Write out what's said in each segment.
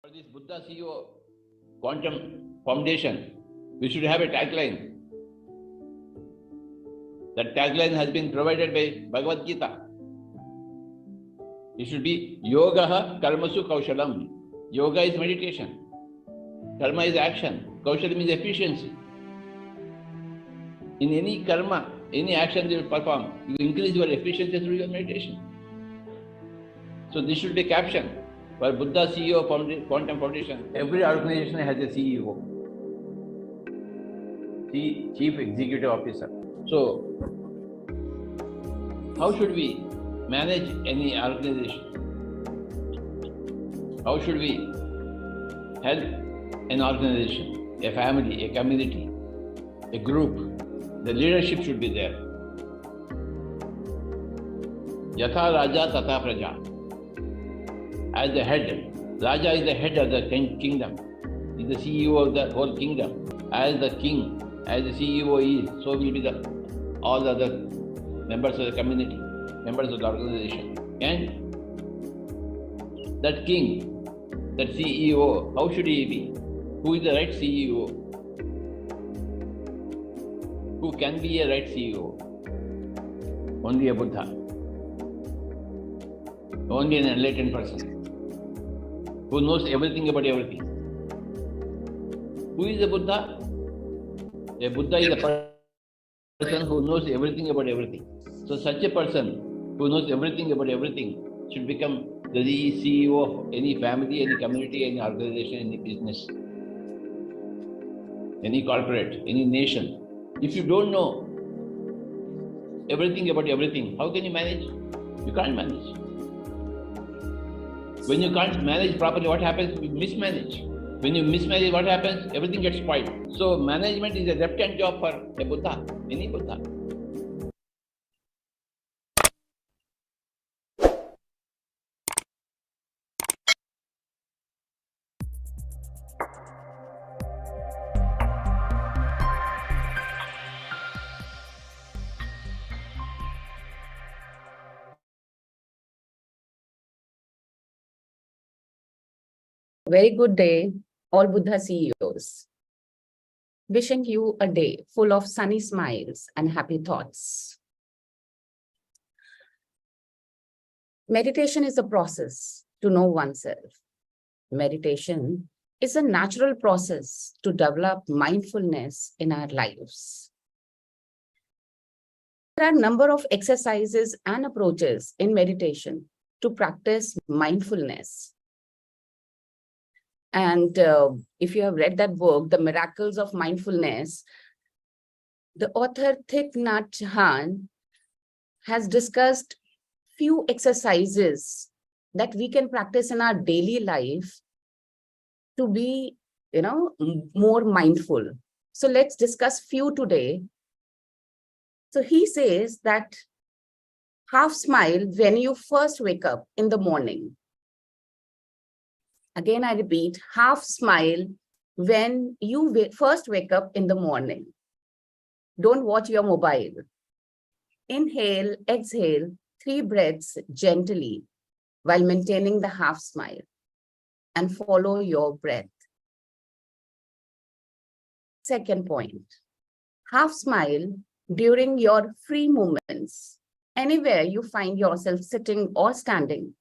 For this Buddha CEO Quantum Foundation, we should have a tagline. That tagline has been provided by Bhagavad Gita. It should be Yogaha Karmasu Kaushalam. Yoga is meditation. Karma is action. Kaushalam is efficiency. In any karma, any action you perform, you increase your efficiency through your meditation. So this should be caption. For Buddha CEO Quantum Foundation, every organization has a CEO, Chief Executive Officer. So, how should we manage any organization? How should we help an organization, a family, a community, a group? The leadership should be there. Yatha Raja Tata Praja. As the head, Raja is the head of the kingdom. He is the CEO of the whole kingdom. As the king, as the CEO is, so will be all the other members of the community, members of the organization. And that king, that CEO, how should he be? Who is the right CEO? Who can be a right CEO? Only a Buddha. Only an enlightened person who knows everything about everything. Who is a Buddha? A Buddha is a person who knows everything about everything. So such a person who knows everything about everything should become the CEO of any family, any community, any organization, any business, any corporate, any nation. If you don't know everything about everything, how can you manage? You can't manage. When you can't manage properly, what happens? You mismanage. When you mismanage, what happens? Everything gets spoiled. So management is a left-hand job for a Buddha, any Buddha. Very good day, all Buddha CEOs. Wishing you a day full of sunny smiles and happy thoughts. Meditation is a process to know oneself. Meditation is a natural process to develop mindfulness in our lives. There are a number of exercises and approaches in meditation to practice mindfulness. And if you have read that book, The Miracles of Mindfulness, the author Thich Nhat Hanh has discussed few exercises that we can practice in our daily life to be, more mindful. So let's discuss few today. So he says that half smile when you first wake up in the morning. Again, I repeat, half smile when you first wake up in the morning. Don't watch your mobile. Inhale, exhale, 3 breaths gently while maintaining the half smile, and follow your breath. Second point, half smile during your free moments. Anywhere you find yourself sitting or standing,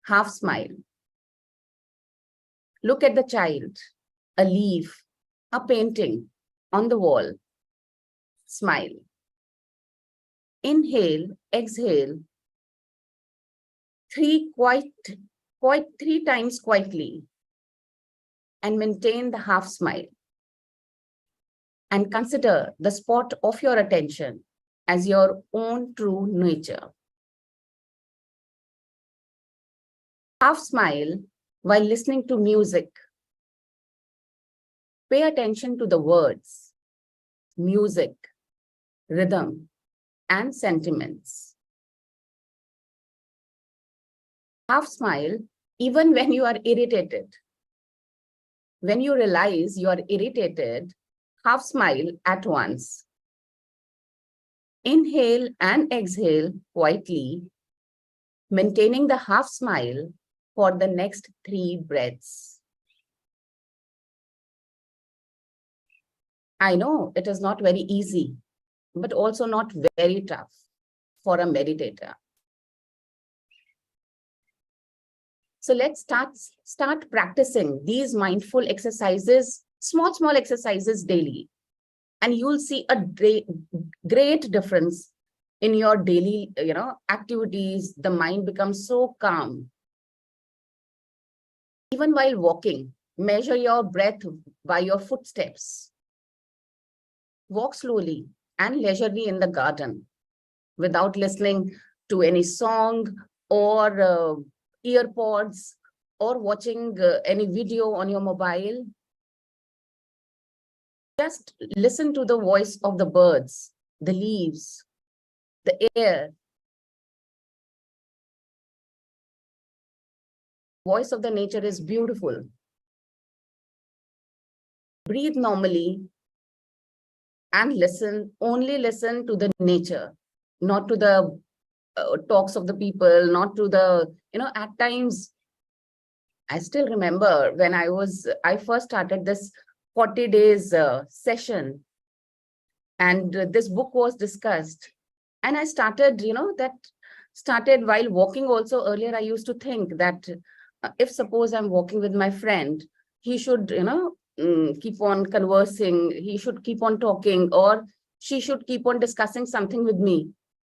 half smile. Look at the child, a leaf, a painting on the wall. Smile. Inhale, exhale, 3 times quietly, and maintain the half smile. And consider the spot of your attention as your own true nature. Half smile while listening to music. Pay attention to the words, music, rhythm, and sentiments. Half smile even when you are irritated. When you realize you are irritated, half smile at once. Inhale and exhale quietly, maintaining the half smile for the next 3 breaths. I know it is not very easy, but also not very tough for a meditator. So let's start practicing these mindful exercises, small exercises daily. And you'll see a great difference in your daily, activities. The mind becomes so calm. Even while walking, measure your breath by your footsteps. Walk slowly and leisurely in the garden without listening to any song or earpods or watching any video on your mobile. Just listen to the voice of the birds, the leaves, the air. Voice of the nature is beautiful. Breathe normally and only listen to the nature, not to the talks of the people, not to the, at times, I still remember when I first started this 40 days session, and this book was discussed. And I started, that started while walking also. Earlier, I used to think that if suppose I'm walking with my friend, he should, keep on conversing, he should keep on talking, or she should keep on discussing something with me.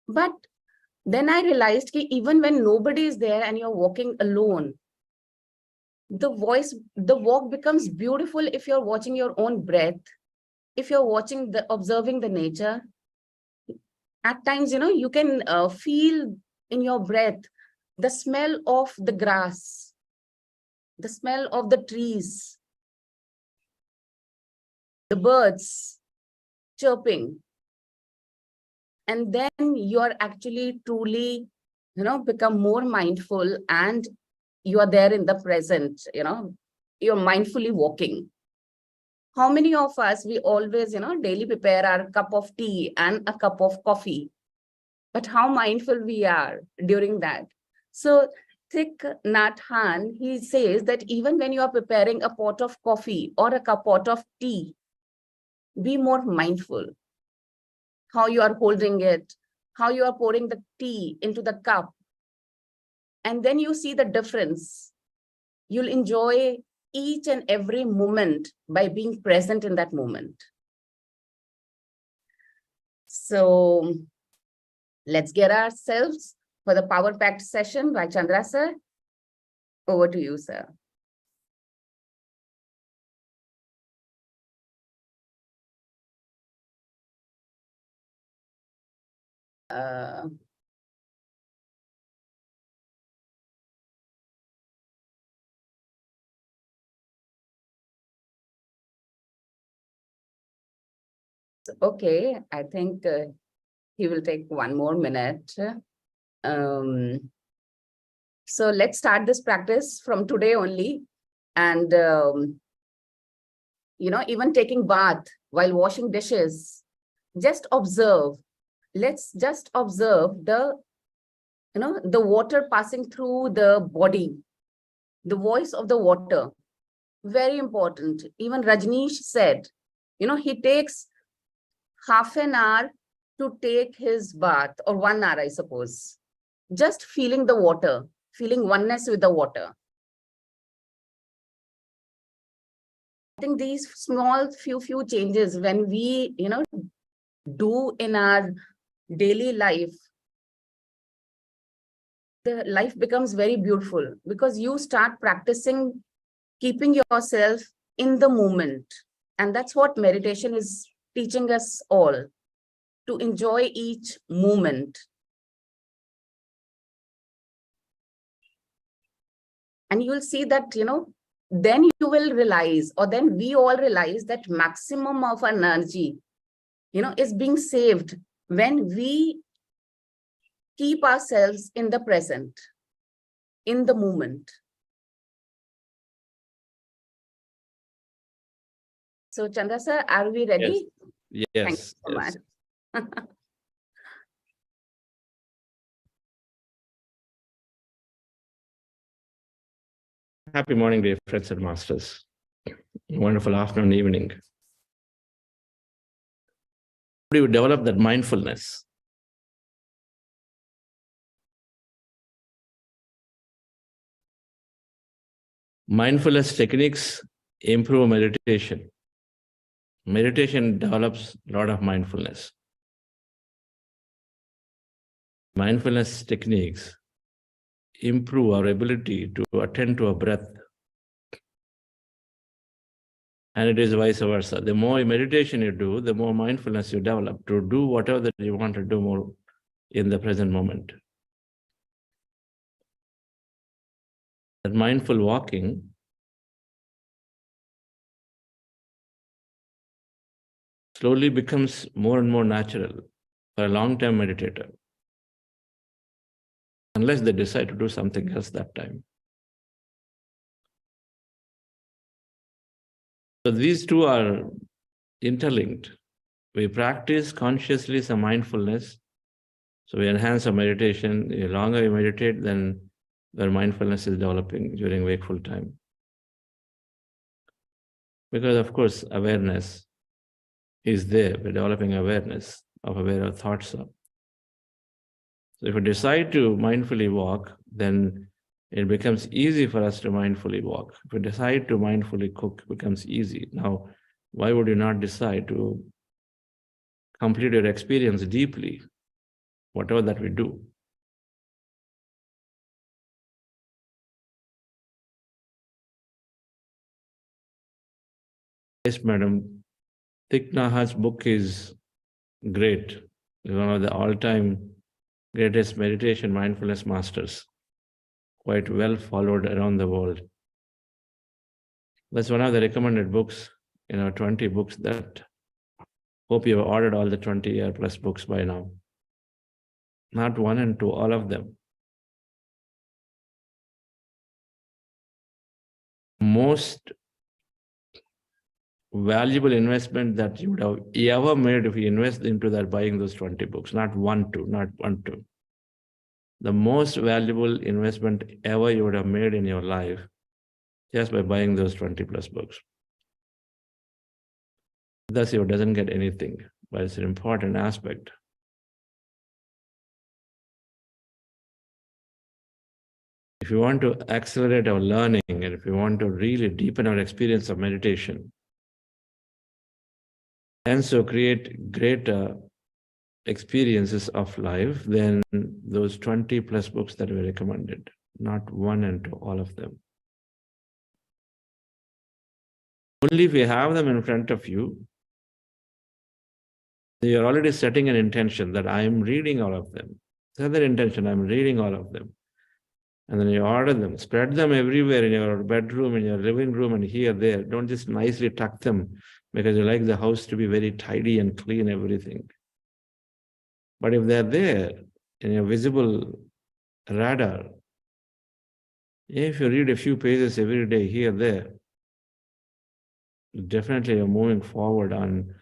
But then I realized that even when nobody is there and you're walking alone, the walk becomes beautiful if you're watching your own breath, if you're observing the nature. At times, you can feel in your breath the smell of the grass, the smell of the trees, the birds chirping. And then you're actually truly, become more mindful, and you are there in the present, you're mindfully walking. How many of us, we always, daily prepare our cup of tea and a cup of coffee, but how mindful we are during that. So Thich Nhat Hanh, he says that even when you are preparing a pot of coffee or a pot of tea, be more mindful. How you are holding it, how you are pouring the tea into the cup. And then you see the difference. You'll enjoy each and every moment by being present in that moment. So let's get ourselves for the power packed session by Chandra sir. Over to you, sir. Okay, I think he will take 1 more minute. So let's start this practice from today only. And, even taking bath while washing dishes, just observe. Let's just observe the water passing through the body, the voice of the water. Very important. Even Rajneesh said, he takes half an hour to take his bath, or 1 hour, I suppose. Just feeling the water, feeling oneness with the water. I think these small few changes, when we, do in our daily life, the life becomes very beautiful, because you start practicing keeping yourself in the moment. And that's what meditation is teaching us all, to enjoy each moment. And you will see that, then you will realize, or then we all realize, that maximum of energy, is being saved when we keep ourselves in the present, in the moment. So Chandra sir, are we ready? Yes. Thank you so much. Happy morning, dear friends and masters. Wonderful afternoon, evening. How do you develop that mindfulness? Mindfulness techniques improve meditation. Meditation develops a lot of mindfulness. Mindfulness techniques improve our ability to attend to our breath. And it is vice versa. The more meditation you do, the more mindfulness you develop to do whatever that you want to do more in the present moment. That mindful walking slowly becomes more and more natural for a long-term meditator, unless they decide to do something else that time. So these two are interlinked. We practice consciously some mindfulness, so we enhance our meditation. The longer we meditate, then our mindfulness is developing during wakeful time. Because of course, awareness is there. We're developing awareness of where our thoughts are. So if we decide to mindfully walk, then it becomes easy for us to mindfully walk. If we decide to mindfully cook, it becomes easy. Now, why would you not decide to complete your experience deeply, whatever that we do? Yes, madam. Thich Nhat Hanh's book is great. It's one of the all-time greatest meditation mindfulness masters, quite well followed around the world. That's one of the recommended books, 20 books that hope you have ordered all the 20 plus books by now. Not one and two, all of them. Most valuable investment that you would have ever made if you invest into that, buying those 20 books, not one, two. The most valuable investment ever you would have made in your life, just by buying those 20 plus books. Thus, you doesn't get anything, but it's an important aspect. If you want to accelerate our learning, and if you want to really deepen our experience of meditation, and so create greater experiences of life, then those 20 plus books that we recommended, not one and two, all of them. Only if you have them in front of you, You're already setting an intention that I am reading all of them. Set that intention, I'm reading all of them. And then you order them, spread them everywhere in your bedroom, in your living room, and here, there. Don't just nicely tuck them because you like the house to be very tidy and clean, everything. But if they're there in your visible radar, if you read a few pages every day, here, there, definitely you're moving forward on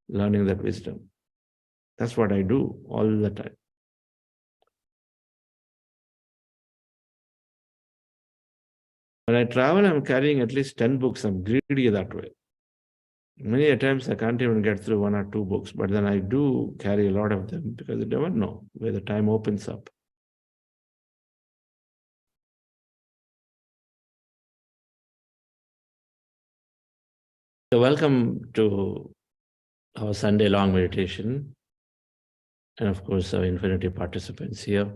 learning that wisdom. That's what I do all the time. When I travel, I'm carrying at least 10 books. I'm greedy that way. Many times I can't even get through 1 or 2 books, but then I do carry a lot of them because you never know where the time opens up. So welcome to our Sunday long meditation. And of course, our infinity participants here.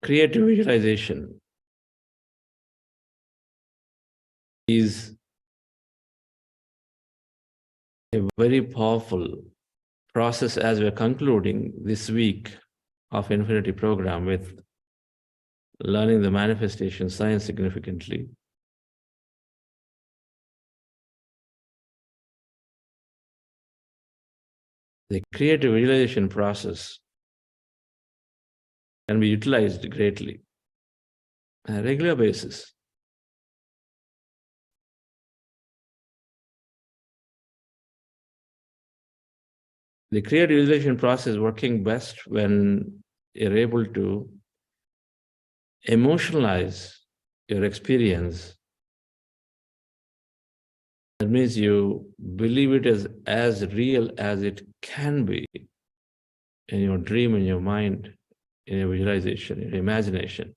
Creative visualization is a very powerful process as we're concluding this week of Infinity program with learning the manifestation science significantly. The creative visualization process can be utilized greatly on a regular basis. The creative visualization process is working best when you're able to emotionalize your experience. That means you believe it as real as it can be in your dream, in your mind, in your visualization, in your imagination.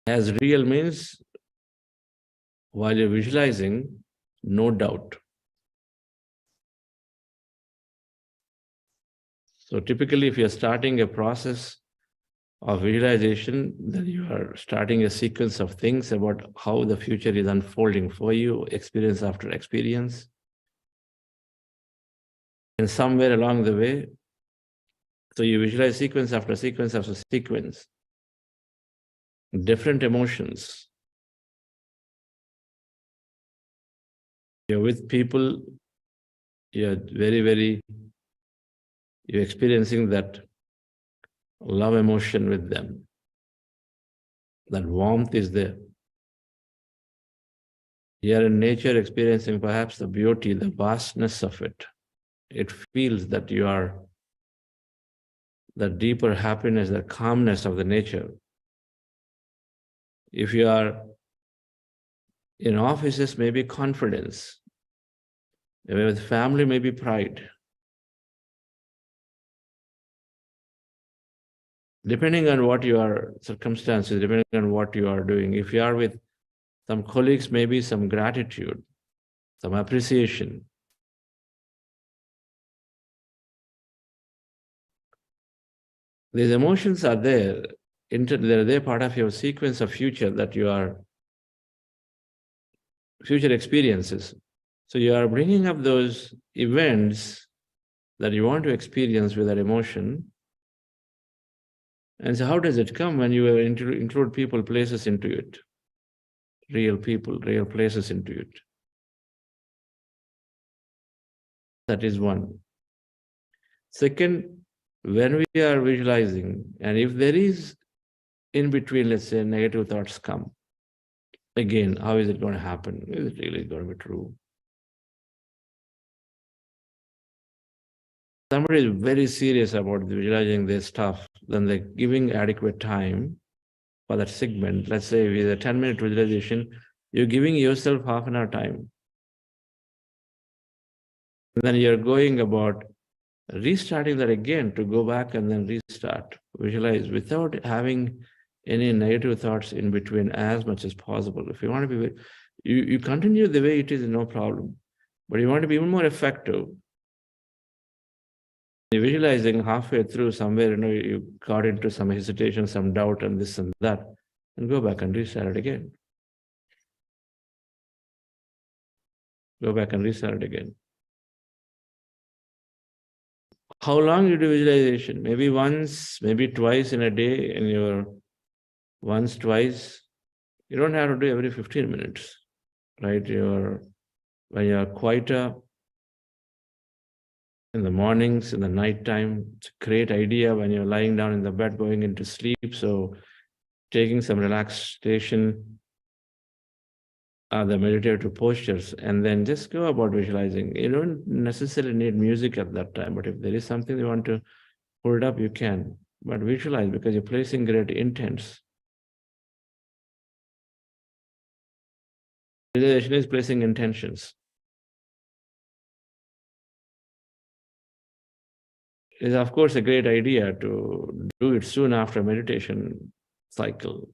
As real means while you're visualizing, no doubt. So typically, if you're starting a process of visualization, then you are starting a sequence of things about how the future is unfolding for you, experience after experience. And somewhere along the way, so you visualize sequence after sequence after sequence, different emotions. You're with people, you're you're experiencing that love emotion with them. That warmth is there. You're in nature experiencing perhaps the beauty, the vastness of it. It feels that you are the deeper happiness, the calmness of the nature. If you are in offices, maybe confidence. With family, maybe pride. Depending on what your circumstances, depending on what you are doing. If you are with some colleagues, maybe some gratitude, some appreciation. These emotions are there. They're part of your sequence of future that you are, future experiences. So you are bringing up those events that you want to experience with that emotion. And so how does it come? When you include people, places into it. Real people, real places into it. That is one. Second, when we are visualizing, and if there is in between, let's say, negative thoughts come, again, how is it going to happen? Is it really going to be true? Somebody is very serious about visualizing this stuff, then they're giving adequate time for that segment. Let's say with a 10-minute visualization, you're giving yourself half an hour time. And then you're going about restarting that again to go back and then restart, visualize without having any negative thoughts in between as much as possible. If you want to be, you continue the way it is, no problem. But you want to be even more effective. You're visualizing halfway through somewhere, you got into some hesitation, some doubt, and this and that, and go back and restart it again. Go back and restart it again. How long you do visualization? Maybe once, maybe twice in a day, and you're once, twice. You don't have to do every 15 minutes, right? When you're quieter, in the mornings, in the nighttime, it's a great idea when you're lying down in the bed, going into sleep. So taking some relaxation, the meditative postures, and then just go about visualizing. You don't necessarily need music at that time, but if there is something you want to hold up, you can. But visualize, because you're placing great intents. Visualization is placing intentions. It's of course a great idea to do it soon after meditation cycle.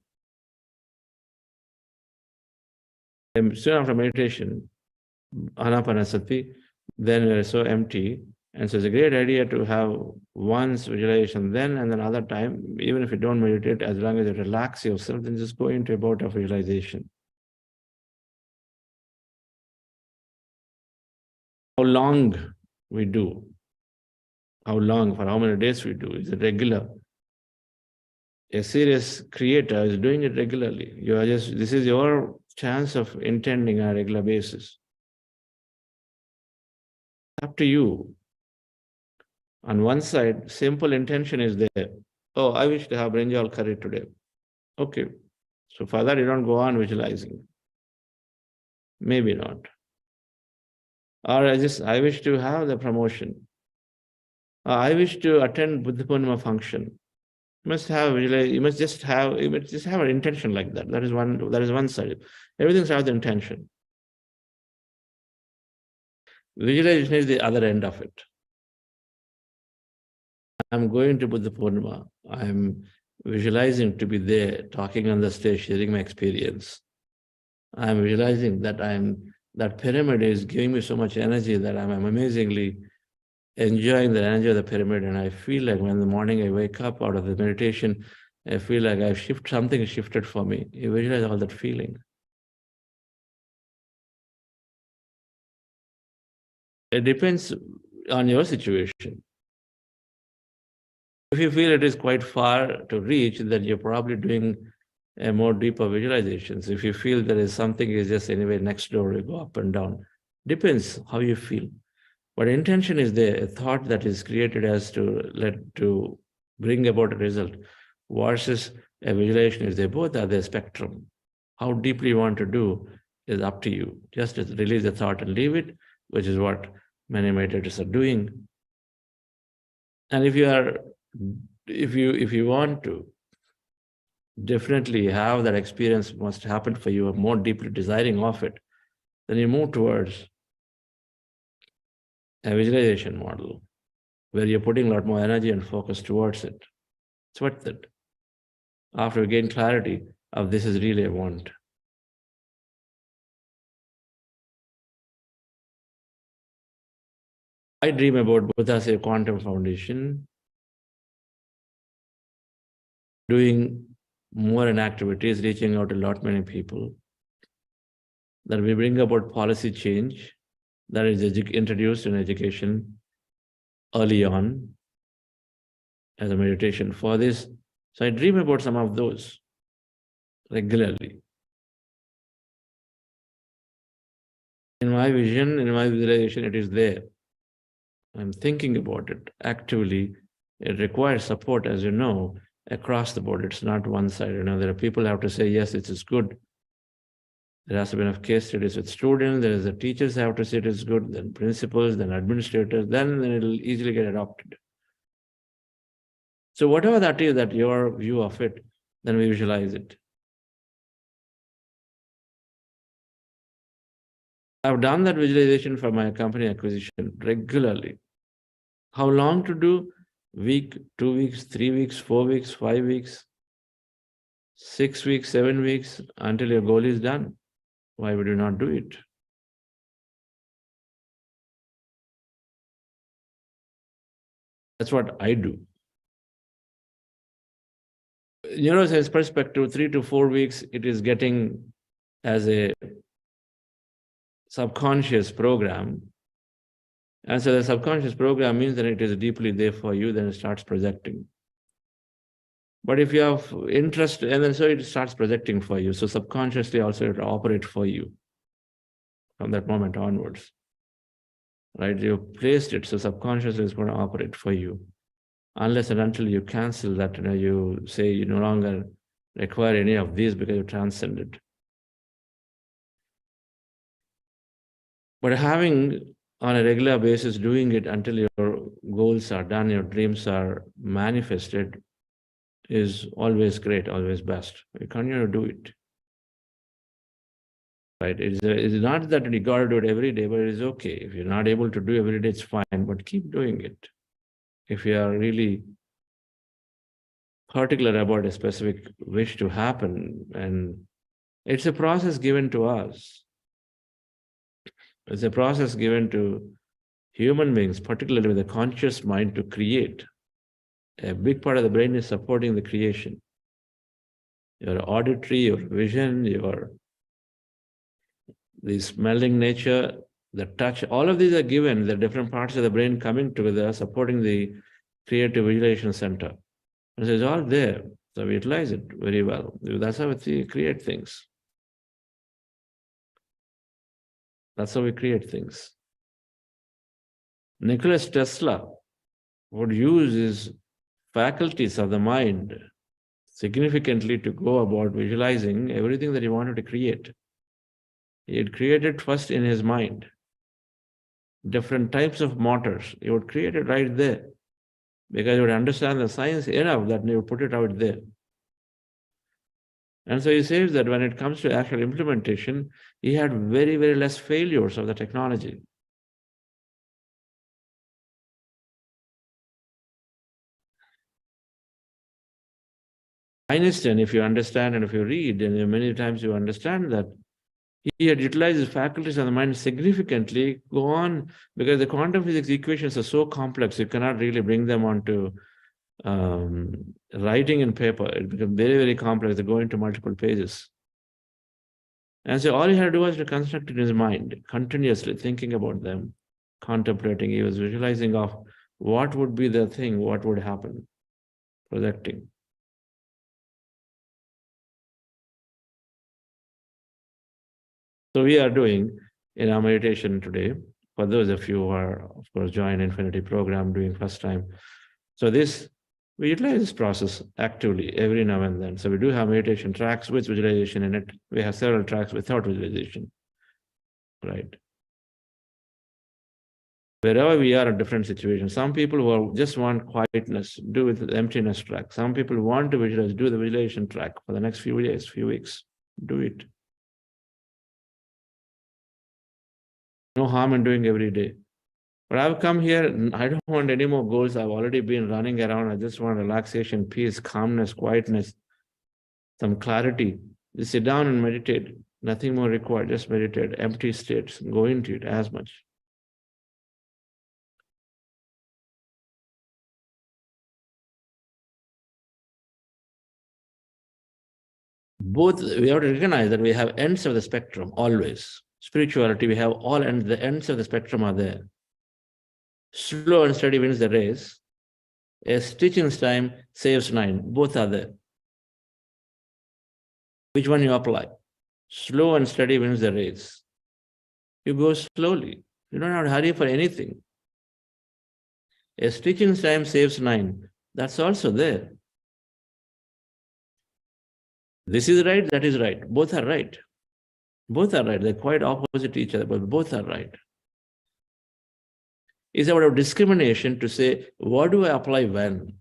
And soon after meditation, Ana-Pana-Sati, then we're so empty. And so it's a great idea to have once visualization then and then other time, even if you don't meditate, as long as you relax yourself, then just go into about a visualization. How long we do, how long, for how many days we do, is it regular? A serious creator is doing it regularly. You are this is your chance of intending on a regular basis. Up to you. On one side, simple intention is there. Oh, I wish to have brinjal curry today. Okay. So for that, you don't go on visualizing. Maybe not. Or I wish to have the promotion. I wish to attend Buddha Purnima function. You must just have an intention like that. That is one side. Everything starts with intention. Visualization is the other end of it. I'm going to Buddha Purnima. I'm visualizing to be there, talking on the stage, sharing my experience. I'm visualizing that that pyramid is giving me so much energy that I'm amazingly enjoying the energy of the pyramid. And I feel like when in the morning I wake up out of the meditation, I feel like something shifted for me. You visualize all that feeling. It depends on your situation. If you feel it is quite far to reach, then you're probably doing a more deeper visualizations. If you feel there is something is just anyway next door, you go up and down. Depends how you feel. But intention is there, a thought that is created as to bring about a result, versus a visualization is there. Both are the spectrum. How deeply you want to do is up to you. Just release the thought and leave it, which is what many meditators are doing. And if you want to definitely have that experience must happen for you, or more deeply desiring of it, then you move towards a visualization model where you're putting a lot more energy and focus towards it. It's worth it. After you gain clarity of this is really a want. I dream about Buddha's Quantum Foundation, doing more in activities, reaching out to a lot many people, that we bring about policy change that is introduced in education early on as a meditation for this. So I dream about some of those regularly. In my vision, in my visualization, it is there. I'm thinking about it actively. It requires support, as you know, across the board. It's not one side. There are people who have to say, yes, it is good. There has to be enough case studies with students. There is the teachers have to say it is good, then principals, then administrators, then it will easily get adopted. So whatever that is, that your view of it, then we visualize it. I've done that visualization for my company acquisition regularly. How long to do? Week, 2 weeks, 3 weeks, 4 weeks, 5 weeks, 6 weeks, 7 weeks, until your goal is done. Why would you not do it? That's what I do. Neuroscience perspective, 3 to 4 weeks, it is getting as a subconscious program. And so the subconscious program means that it is deeply there for you, then it starts projecting. But if you have interest, and then so it starts projecting for you. So subconsciously also it will operate for you from that moment onwards. Right? You placed it, so subconsciously is going to operate for you. Unless and until you cancel that, you say you no longer require any of these because you transcended. But having on a regular basis, doing it until your goals are done, your dreams are manifested, is always great, always best. You continue to do it. Right? It's not that you got to do it every day, but it is okay. If you're not able to do it every day, it's fine, but keep doing it. If you are really particular about a specific wish to happen, and it's a process given to us. It's a process given to human beings, particularly with a conscious mind, to create. A big part of the brain is supporting the creation. Your auditory, your vision, the smelling nature, the touch, all of these are given, the different parts of the brain coming together, supporting the creative visualization center. And so it's all there. So we utilize it very well. That's how we create things. That's how we create things. Nikola Tesla would use his faculties of the mind significantly to go about visualizing everything that he wanted to create. He had created first in his mind. Different types of motors. He would create it right there, because he would understand the science enough that he would put it out there. And so he says that when it comes to actual implementation, he had very, very less failures of the technology. Einstein, if you understand and if you read, and many times you understand that he had utilized his faculties of the mind significantly, go on, because the quantum physics equations are so complex, you cannot really bring them onto writing in paper. It becomes very, very complex. They go into multiple pages. And so all he had to do was to construct it in his mind, continuously thinking about them, contemplating. He was visualizing of what would be the thing, what would happen, projecting. So we are doing in our meditation today, for those of you who are, of course, join Infinity program doing first time. So we utilize this process actively every now and then. So we do have meditation tracks with visualization in it. We have several tracks without visualization, right? Wherever we are in different situations, some people who just want quietness, do with the emptiness track. Some people want to visualize, do the visualization track for the next few days, few weeks, do it. No harm in doing every day. But I've come here, I don't want any more goals. I've already been running around. I just want relaxation, peace, calmness, quietness, some clarity. Just sit down and meditate. Nothing more required. Just meditate. Empty states. Go into it as much. Both, we have to recognize that we have ends of the spectrum always. Spirituality, we have all ends. The ends of the spectrum are there. Slow and steady wins the race. A stitch in time saves 9. Both are there. Which one you apply? Slow and steady wins the race. You go slowly. You don't have to hurry for anything. A stitch in time saves 9. That's also there. This is right, that is right. Both are right. Both are right. They're quite opposite to each other, but both are right. It's about discrimination to say, what do I apply when?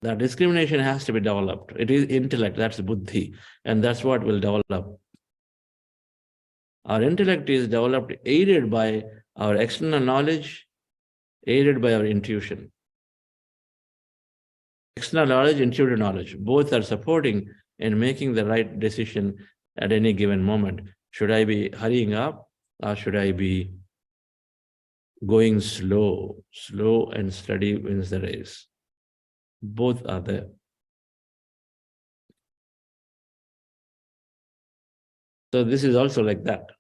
That discrimination has to be developed. It is intellect, that's buddhi, and that's what will develop. Our intellect is developed aided by our external knowledge, aided by our intuition. External knowledge, intuitive knowledge, both are supporting in making the right decision at any given moment. Should I be hurrying up or should I be going slow and steady wins the race. Both are there. So this is also like that.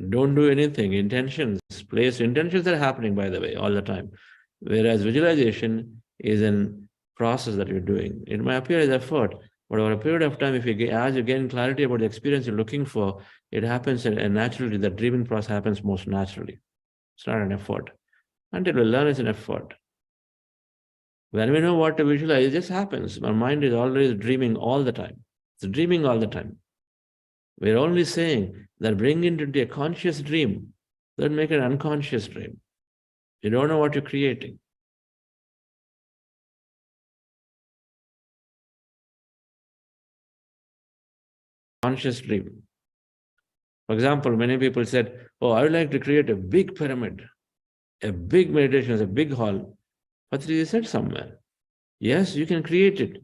Don't do anything. Intentions, intentions are happening, by the way, all the time. Whereas visualization is a process that you're doing. It might appear as effort, but over a period of time, as you gain clarity about the experience you're looking for, it happens and naturally, the dreaming process happens most naturally. It's not an effort. Until we learn it's an effort. When we know what to visualize, it just happens. Our mind is always dreaming all the time. It's dreaming all the time. We're only saying that bring it into a conscious dream, don't make it an unconscious dream. You don't know what you're creating. Conscious dream. For example, many people said, oh, I would like to create a big pyramid, a big meditation, a big hall. Patriji said somewhere, yes, you can create it,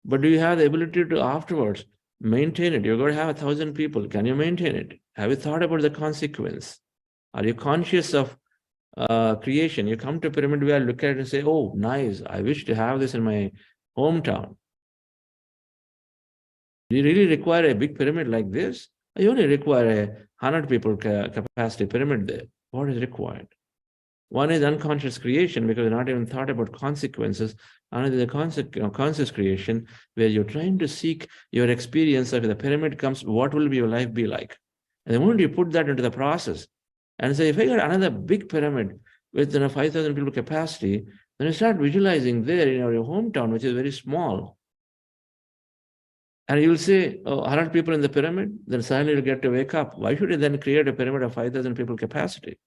but do you have the ability to afterwards maintain it? You're going to have 1,000 people. Can you maintain it? Have you thought about the consequence? Are you conscious of creation? You come to a pyramid where look at it and say, oh, nice. I wish to have this in my hometown. Do you really require a big pyramid like this? You only require a 100 people capacity pyramid there. What is required? One is unconscious creation because you're not even thought about consequences. Another is a conscious creation where you're trying to seek your experience of if the pyramid comes, what will your life be like? And the moment you put that into the process and say, if I got another big pyramid with 5,000 people capacity, then you start visualizing there in your hometown, which is very small. And you'll say, oh, 100 people in the pyramid, then suddenly you'll get to wake up. Why should you then create a pyramid of 5,000 people capacity?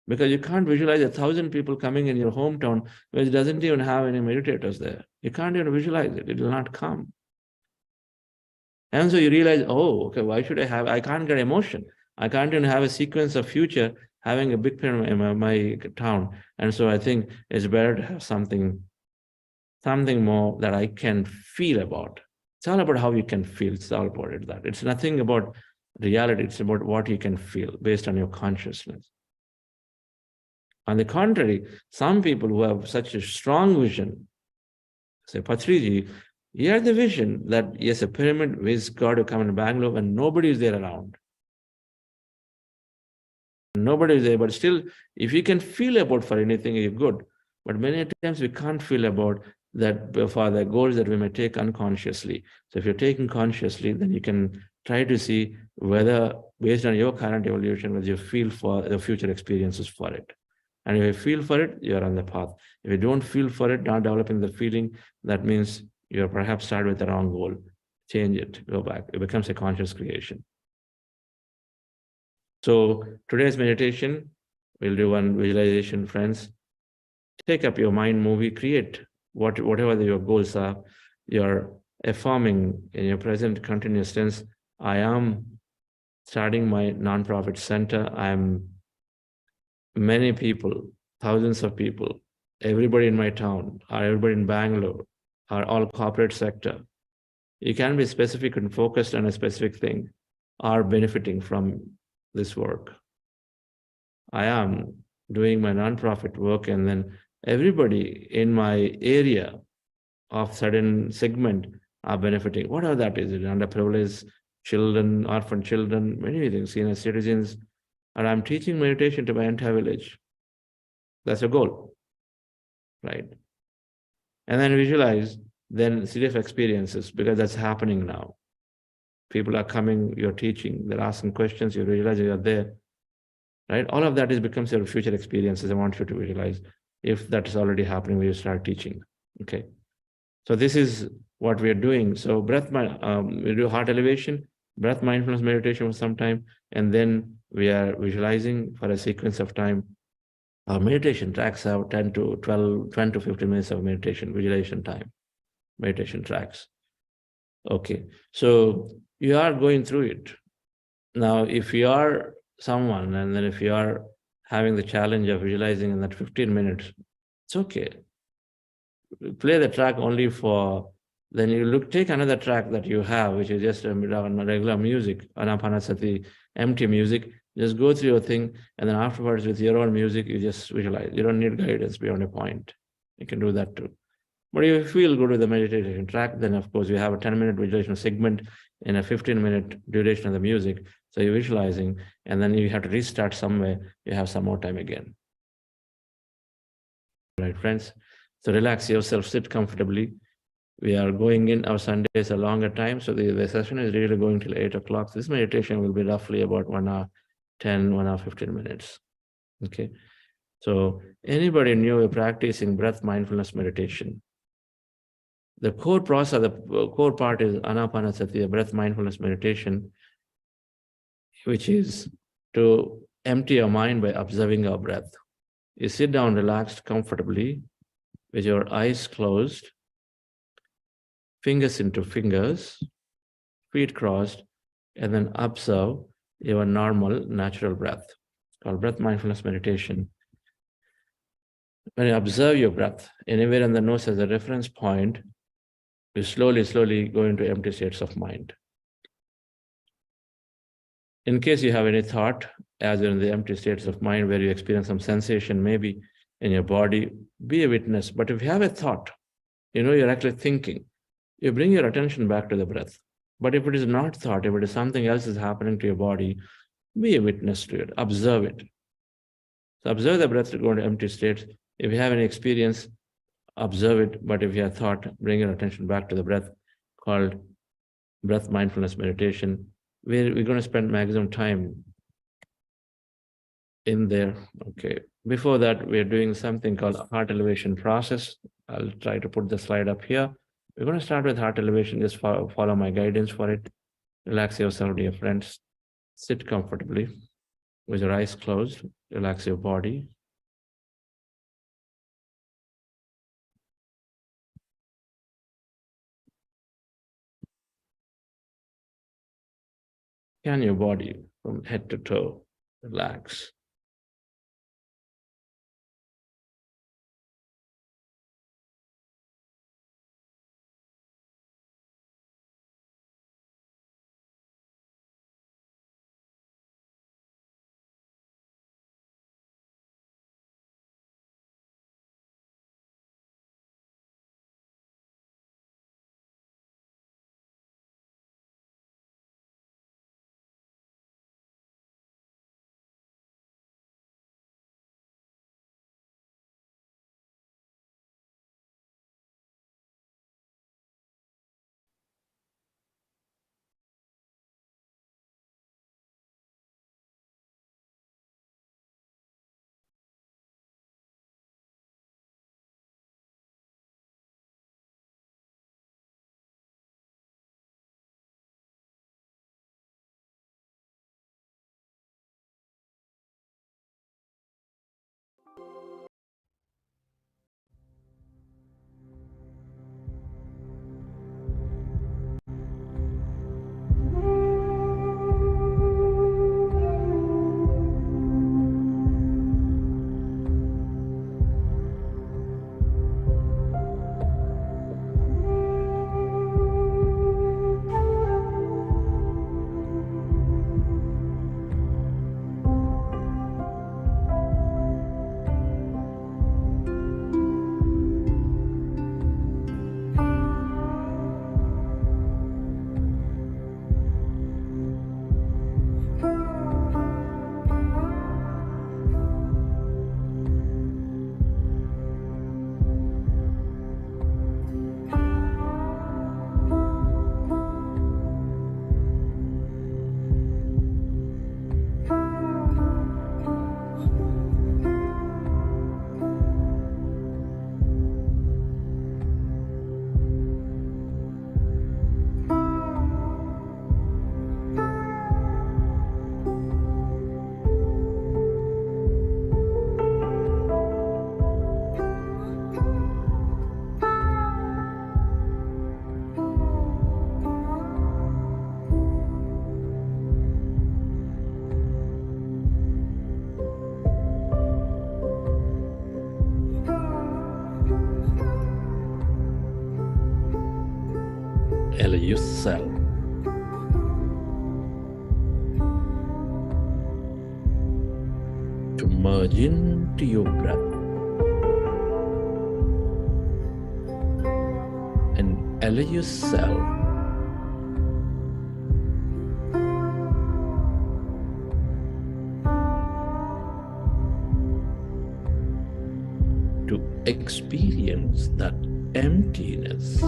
Because you can't visualize 1,000 people coming in your hometown, which doesn't even have any meditators there. You can't even visualize it. It will not come. And so you realize, oh, okay, why should I can't get emotion. I can't even have a sequence of future having a big pyramid in my town. And so I think it's better to have something more that I can feel about. It's all about how you can feel. It's all about it, that. It's nothing about reality. It's about what you can feel based on your consciousness. On the contrary, some people who have such a strong vision, say, Patriji, you have the vision that, yes, a pyramid is got to come in Bangalore and nobody is there around. Nobody is there, but still, if you can feel about for anything, you're good. But many times we can't feel about that for the goals that we may take unconsciously. So if you're taking consciously, then you can try to see whether, based on your current evolution, whether you feel for the future experiences for it. And if you feel for it, you're on the path. If you don't feel for it, not developing the feeling, that means you're perhaps started with the wrong goal. Change it, go back. It becomes a conscious creation. So today's meditation, we'll do one visualization, friends. Take up your mind movie, create whatever your goals are. You're affirming in your present continuous tense, I am starting my nonprofit center. I'm many people, thousands of people, everybody in my town, or everybody in Bangalore, or all corporate sector. You can be specific and focused on a specific thing, are benefiting from this work. I am doing my nonprofit work, and then everybody in my area of certain segment are benefiting. Whatever that is, underprivileged children, orphan children, many things, senior citizens. And I'm teaching meditation to my entire village. That's a goal, right? And then visualize, then series of experiences, because that's happening now. People are coming, you're teaching, they're asking questions, you realize you're there, right? All of that becomes your future experiences. I want you to visualize if that is already happening when you start teaching, okay? So this is what we are doing. So we do heart elevation, breath mindfulness meditation for some time, and then we are visualizing for a sequence of time. Our meditation tracks have 10 to 15 minutes of meditation, visualization time, meditation tracks. Okay, so you are going through it. Now, if you are someone, and then if you are having the challenge of visualizing in that 15 minutes, it's okay. Play the track only for, then you take another track that you have, which is just a regular music, Ana-Pana-Sati, empty music. Just go through your thing, and then afterwards, with your own music, you just visualize. You don't need guidance beyond a point. You can do that too. But if you feel good with the meditation track, then of course you have a 10-minute visualization segment and a 15-minute duration of the music. So you're visualizing, and then you have to restart somewhere. You have some more time again. Right, friends? So relax yourself, sit comfortably. We are going in, our Sundays a longer time. So the session is really going till 8 o'clock. This meditation will be roughly about 1 hour, 1 hour, 15 minutes. Okay. So anybody new practicing breath mindfulness meditation, the core process, the core part is Ana-Pana-Sati, breath mindfulness meditation, which is to empty your mind by observing our breath. You sit down relaxed comfortably with your eyes closed, fingers into fingers, feet crossed, and then observe your normal, natural breath. It's called breath mindfulness meditation. When you observe your breath, anywhere in the nose as a reference point, you slowly go into empty states of mind. In case you have any thought, as you're in the empty states of mind where you experience some sensation, maybe in your body, be a witness. But if you have a thought, you're actually thinking, you bring your attention back to the breath. But if it is not thought, if it is something else is happening to your body, be a witness to it, observe it. So observe the breath to go into empty states. If you have any experience, observe it. But if you have thought, bring your attention back to the breath, called breath mindfulness meditation, where we're going to spend maximum time in there. Okay. Before that, we're doing something called heart elevation process. I'll try to put the slide up here. We're going to start with heart elevation. Just follow my guidance for it. Relax yourself, dear friends. Sit comfortably with your eyes closed. Relax your body. Scan your body from head to toe. Relax. Yourself. merge into your breath and allow yourself to experience that emptiness.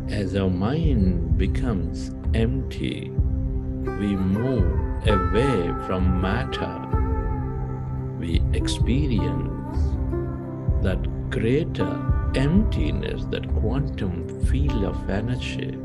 As our mind becomes empty, we move away from matter. We experience that greater emptiness, that quantum field of energy.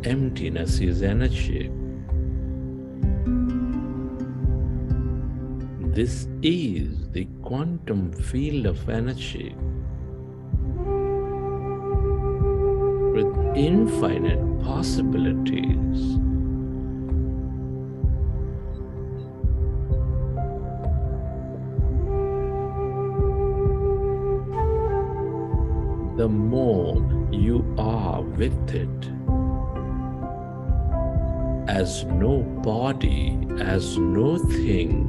Emptiness is energy. This is the quantum field of energy with infinite possibilities. The more you are with it, as no body, as no thing,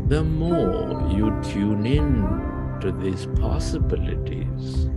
the more you tune in to these possibilities.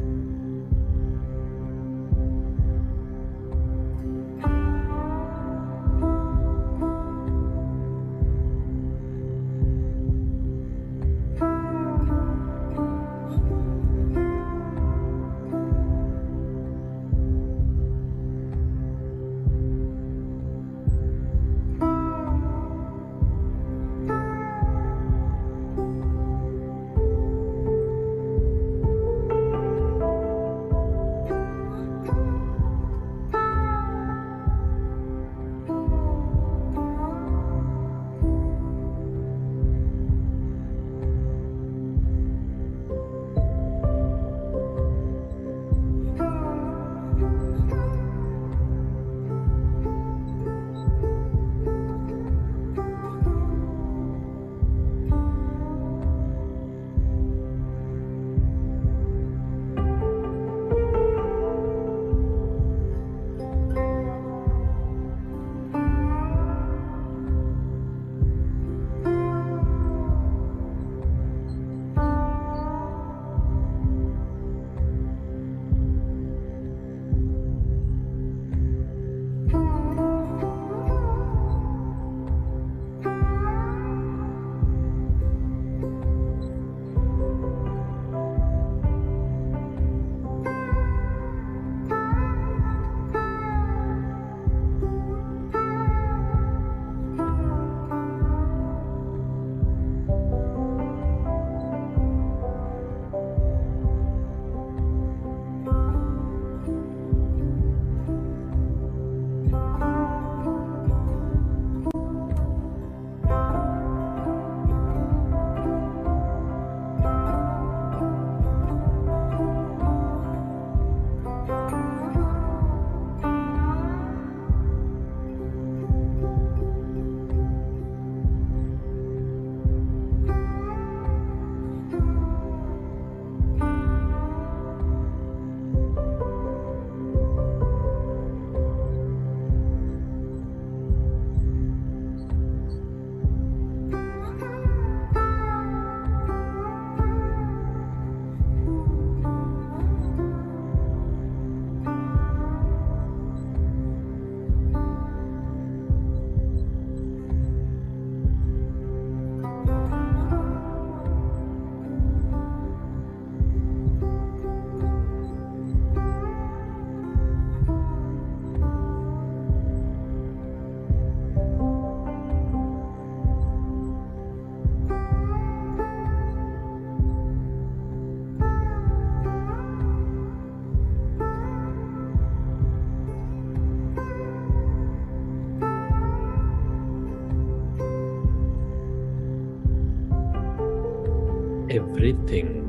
Everything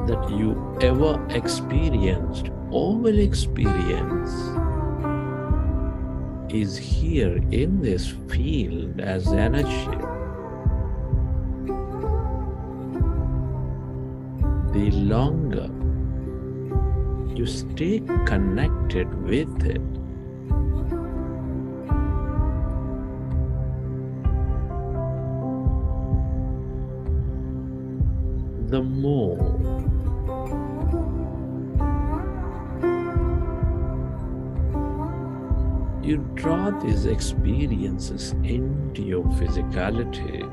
that you ever experienced or will experience is here in this field as energy. The longer you stay connected with it, the more you draw these experiences into your physicality.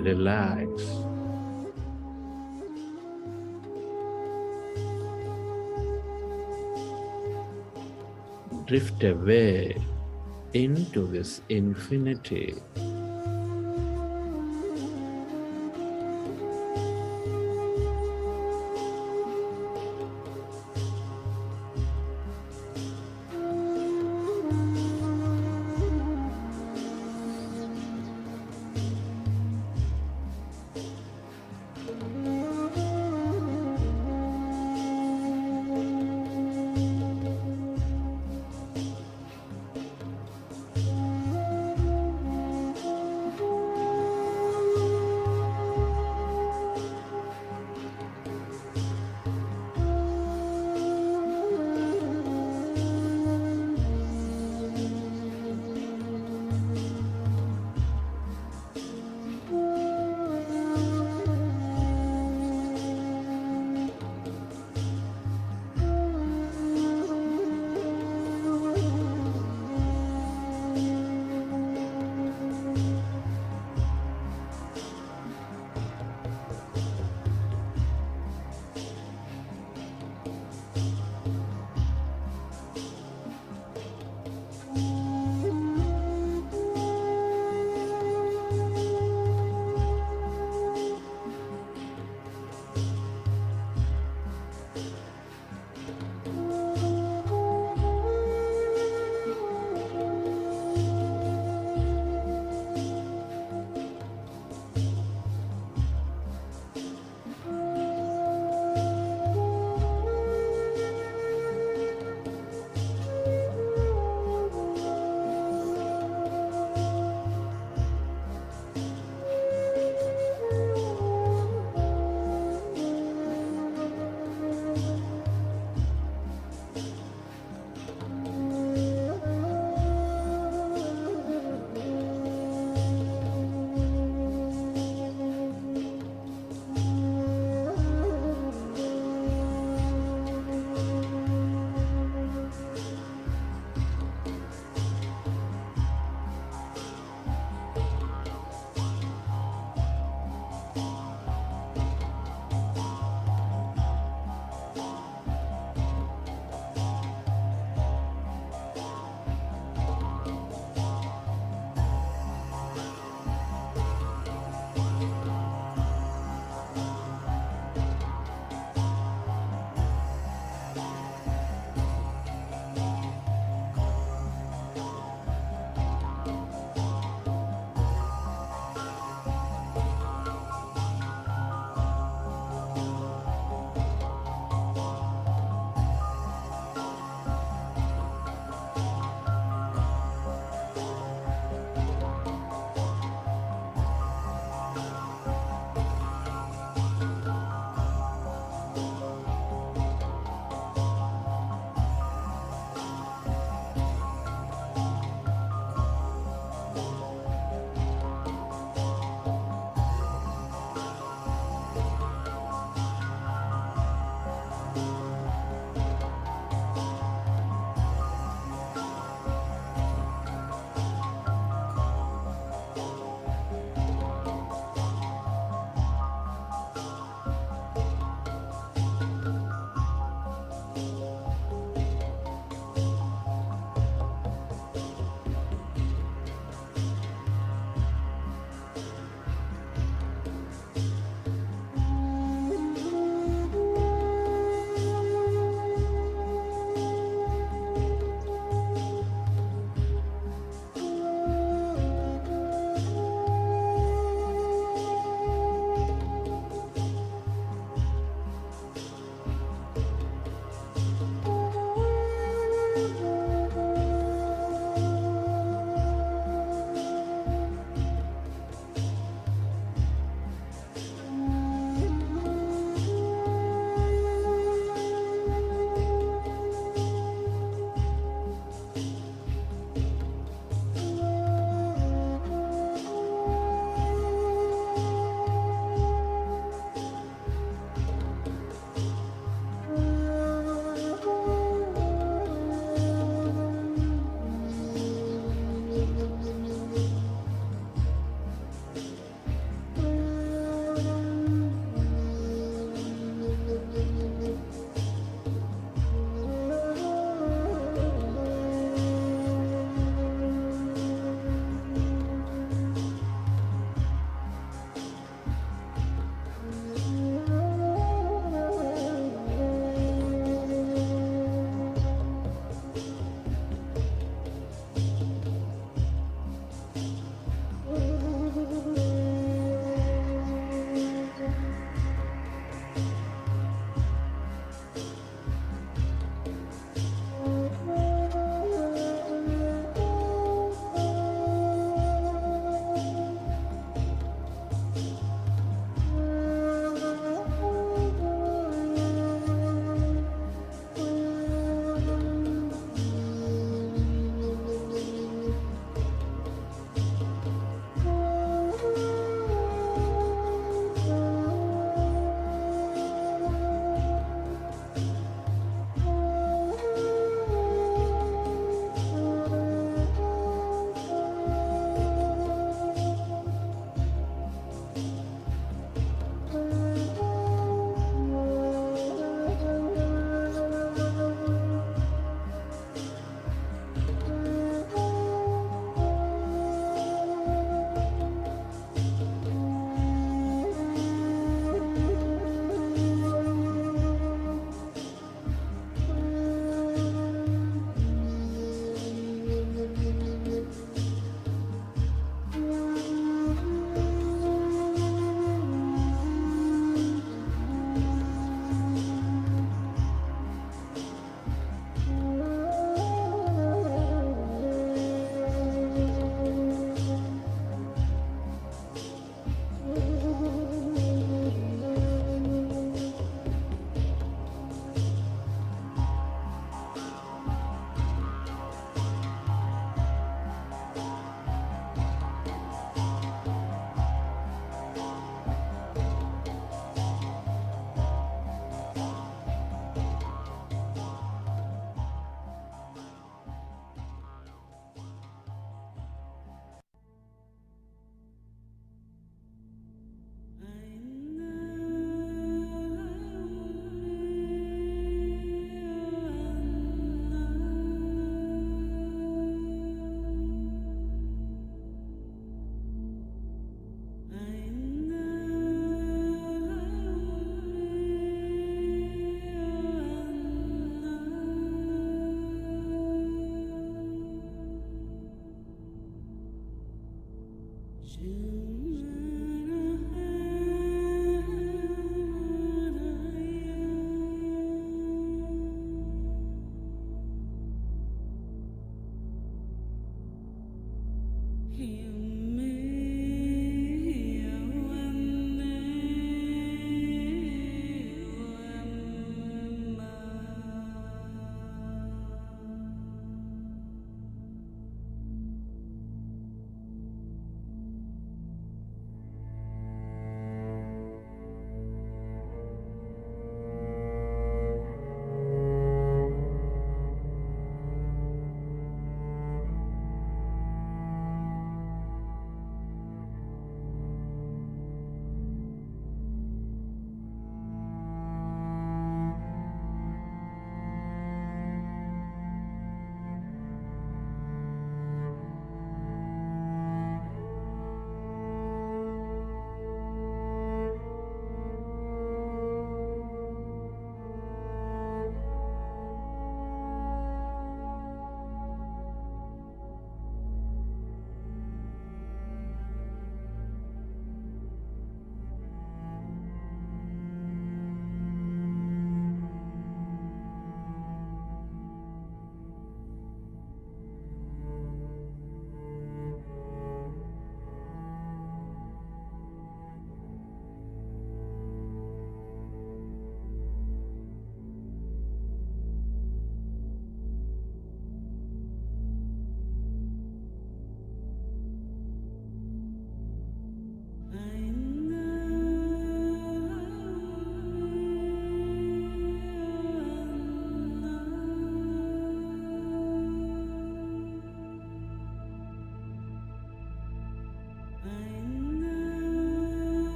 relax. Drift away into this infinity.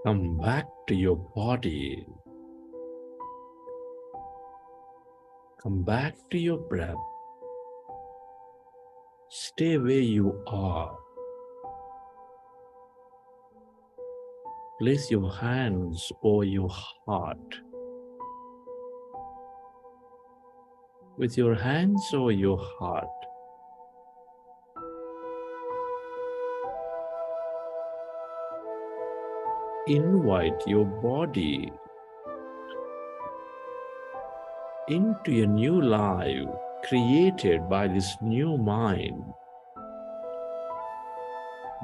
Come back to your body. Come back to your breath. Stay where you are. Place your hands over your heart. With your hands over your heart, invite your body into a new life created by this new mind.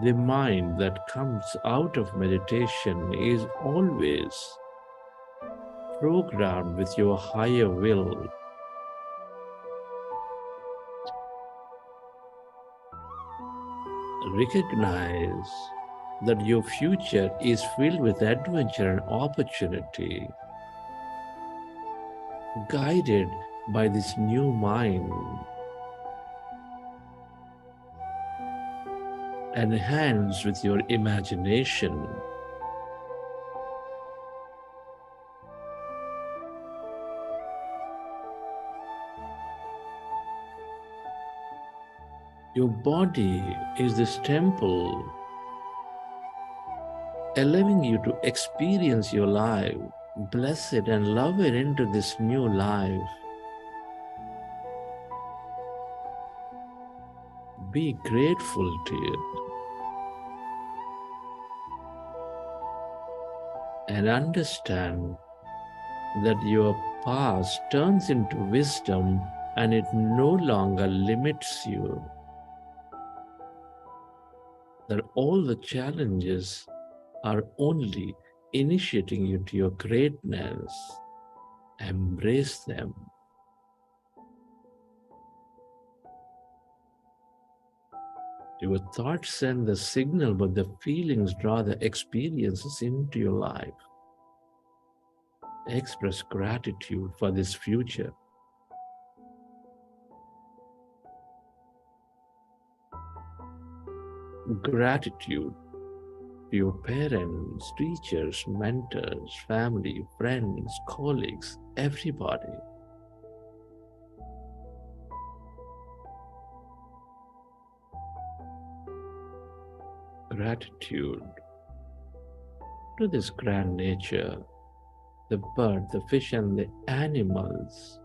The mind that comes out of meditation is always programmed with your higher will. Recognize that your future is filled with adventure and opportunity, guided by this new mind, enhanced with your imagination. Your body is this temple, allowing you to experience your life, bless it and love it into this new life. Be grateful to it. And understand that your past turns into wisdom and it no longer limits you. That all the challenges are only initiating you to your greatness. embrace them. Your thoughts send the signal, but the feelings draw the experiences into your life. Express gratitude for this future. Gratitude to your parents, teachers, mentors, family, friends, colleagues, everybody. Gratitude to this grand nature, the bird, the fish, and the animals,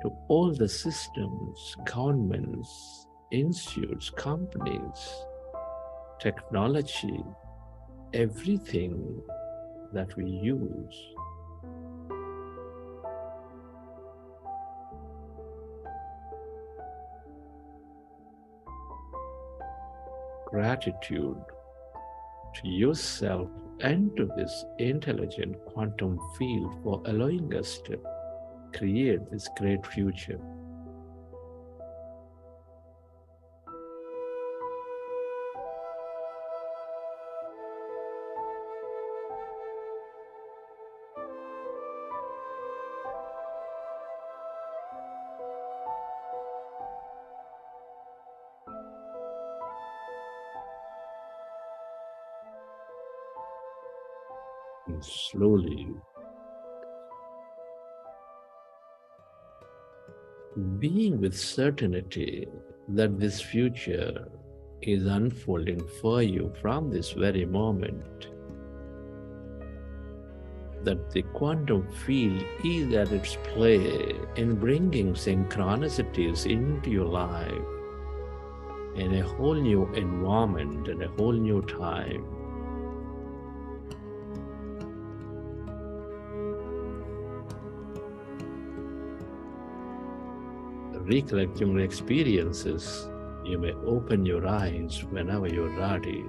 to all the systems, governments, institutes, companies, technology, everything that we use. Gratitude to yourself and to this intelligent quantum field for allowing us to create this great future. And slowly, being with certainty that this future is unfolding for you from this very moment, that the quantum field is at its play in bringing synchronicities into your life in a whole new environment and a whole new time. Recollecting your experiences, you may open your eyes whenever you're ready.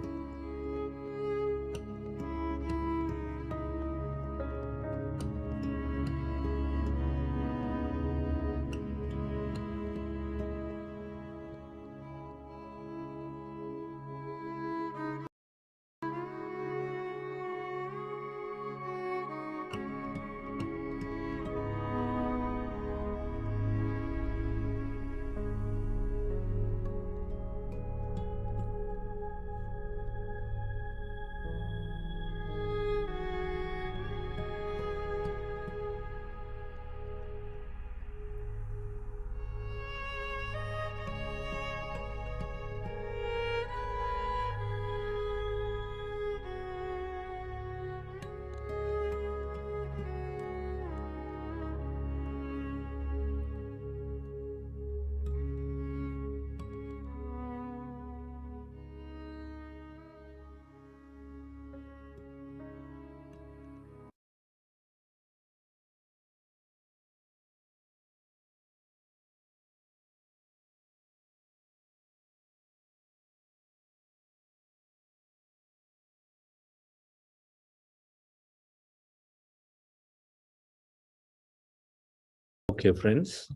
Okay, friends.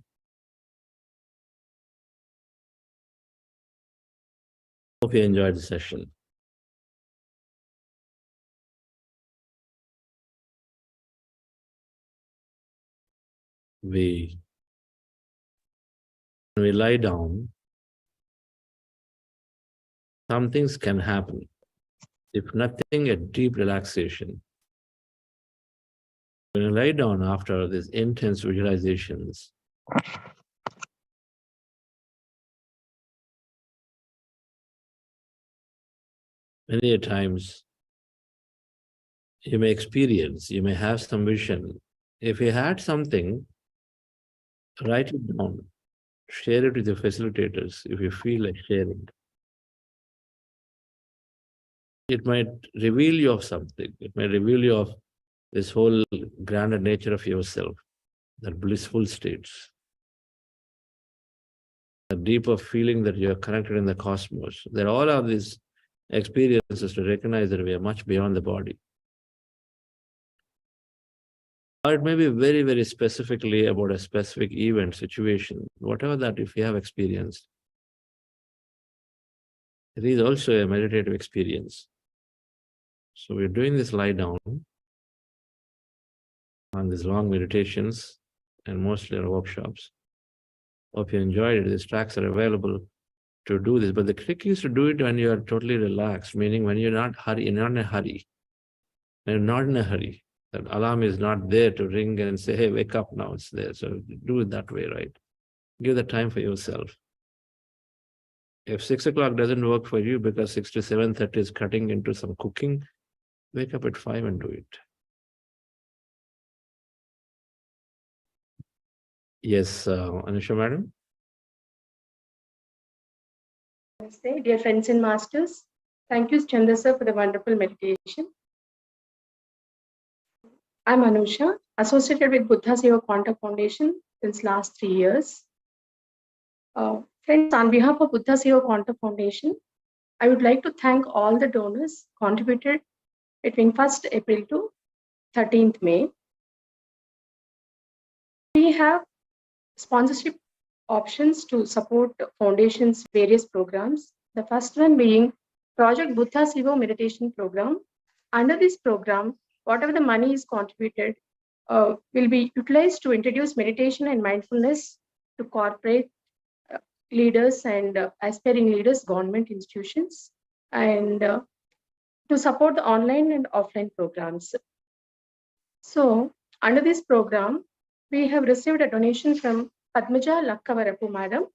Hope you enjoyed the session. When we lie down, some things can happen. If nothing, a deep relaxation. When you lie down after these intense visualizations, many times you may experience, you may have some vision. If you had something, write it down, share it with the facilitators if you feel like sharing. It might reveal you of something. It might reveal you of this whole grander nature of yourself, that blissful states, a deeper feeling that you are connected in the cosmos. There all of these experiences to recognize that we are much beyond the body. Or it may be very, very specifically about a specific event, situation, whatever that if you have experienced. It is also a meditative experience. So we're doing this lie down on these long meditations and mostly our workshops. Hope you enjoyed it. These tracks are available to do this, but the trick is to do it when you are totally relaxed, meaning when you're not in a hurry. When you're not in a hurry. The alarm is not there to ring and say, hey, wake up now, it's there. So do it that way, right? Give the time for yourself. If 6 o'clock doesn't work for you because 6 to 7:30 is cutting into some cooking, wake up at 5 and do it. Yes, Anusha, madam? Namaste, dear friends and masters. Thank you, Chandra sir, for the wonderful meditation. I'm Anusha, associated with Buddha Seva Quanta Foundation since last 3 years. Friends, on behalf of Buddha Seva Quanta Foundation, I would like to thank all the donors contributed between 1st April to 13th May. We have sponsorship options to support foundation's various programs. The first one being Project Buddha Seva Meditation Program. Under this program, whatever the money is contributed will be utilized to introduce meditation and mindfulness to corporate leaders and aspiring leaders, government institutions, and to support the online and offline programs. So under this program, we have received a donation from Padmaja Lakkavarapu madam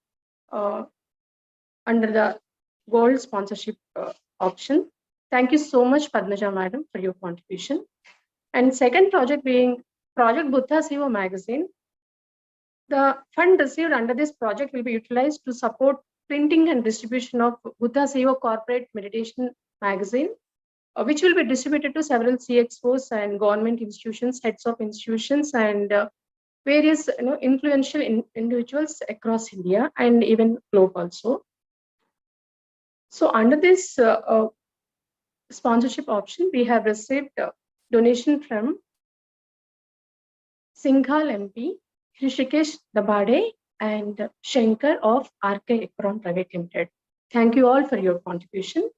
under the gold sponsorship option. Thank you so much, Padmaja madam, for your contribution. And second project being Project Buddha Seva magazine. The fund received under this project will be utilized to support printing and distribution of Buddha Seva corporate meditation magazine, which will be distributed to several CXOs and government institutions, heads of institutions, and various influential individuals across India and even globe also. So under this sponsorship option, we have received a donation from Singhal MP, Hrishikesh Dabade, and Shankar of RK Ekron Private Limited. Thank you all for your contribution.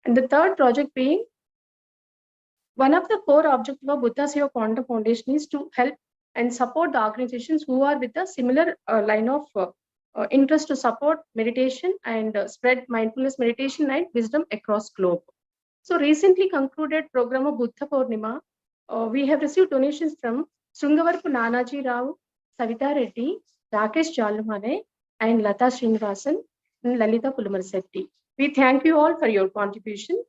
And the third project being, one of the core objectives of Buddha Seva Quanta Foundation is to help and support the organizations who are with a similar line of interest to support meditation and spread mindfulness meditation and wisdom across globe. So recently concluded program of Buddha Purnima, we have received donations from Srungavarpu Nanaji Rao, Savita Reddy, Rakesh Jalumane, and Lata Srinivasan, and Lalita Pulumarsetti. We thank you all for your contribution.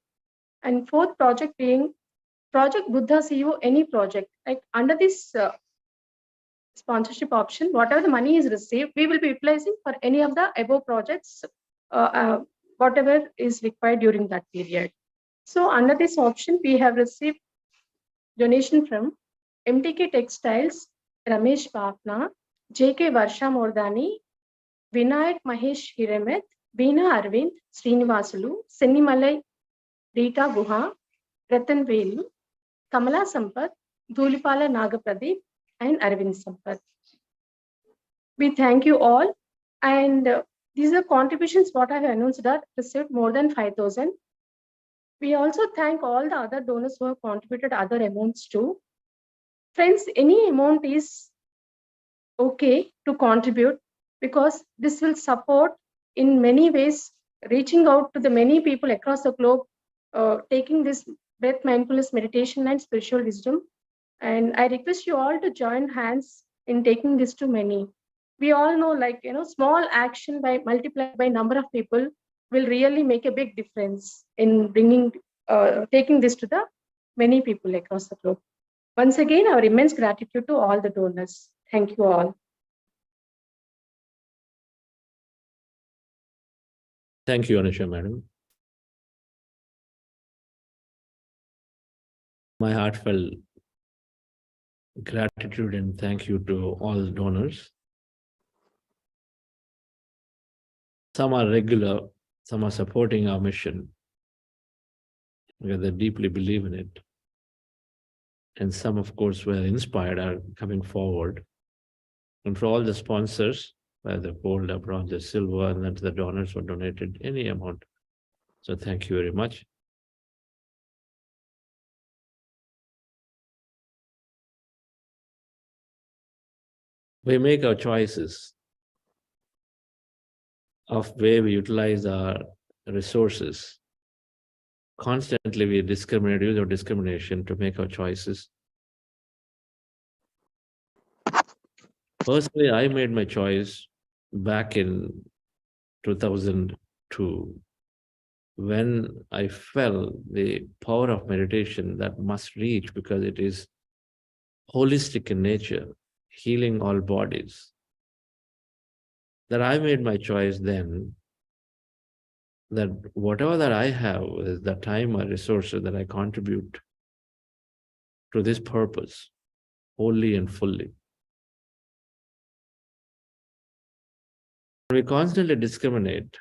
And fourth project being Project Buddha Seva, any project. Like under this sponsorship option, whatever the money is received, we will be utilizing for any of the above projects, whatever is required during that period. So under this option, we have received donation from MTK Textiles, Ramesh Papna, JK Varsha Mordani, Vinayak Mahesh Hiramet, Beena Arvind, Srinivasulu, Sennimalai Rita Guha, Ratan Velu, Kamala Sampath, Dhulipala Nagapradeep, and Arvind Sampath. We thank you all. And these are contributions what I have announced that received more than 5,000. We also thank all the other donors who have contributed other amounts too. Friends, any amount is okay to contribute because this will support in many ways reaching out to the many people across the globe, taking this breath mindfulness meditation and spiritual wisdom. And I request you all to join hands in taking this to many. We all know, like, small action by multiplied by number of people will really make a big difference in bringing, taking this to the many people across the globe. Once again, our immense gratitude to all the donors. Thank you all. Thank you, Anusha, madam. My heartfelt gratitude and thank you to all donors. Some are regular, some are supporting our mission because they deeply believe in it. And some, of course, were inspired, are coming forward. And for all the sponsors, whether gold, bronze, or silver, and then to the donors who donated any amount. So thank you very much. We make our choices of where we utilize our resources. Constantly we discriminate, use our discrimination to make our choices. Personally, I made my choice back in 2002 when I felt the power of meditation that must reach, because it is holistic in nature, healing all bodies. That I made my choice then that whatever that I have is the time or resources that I contribute to this purpose wholly and fully. We constantly discriminate.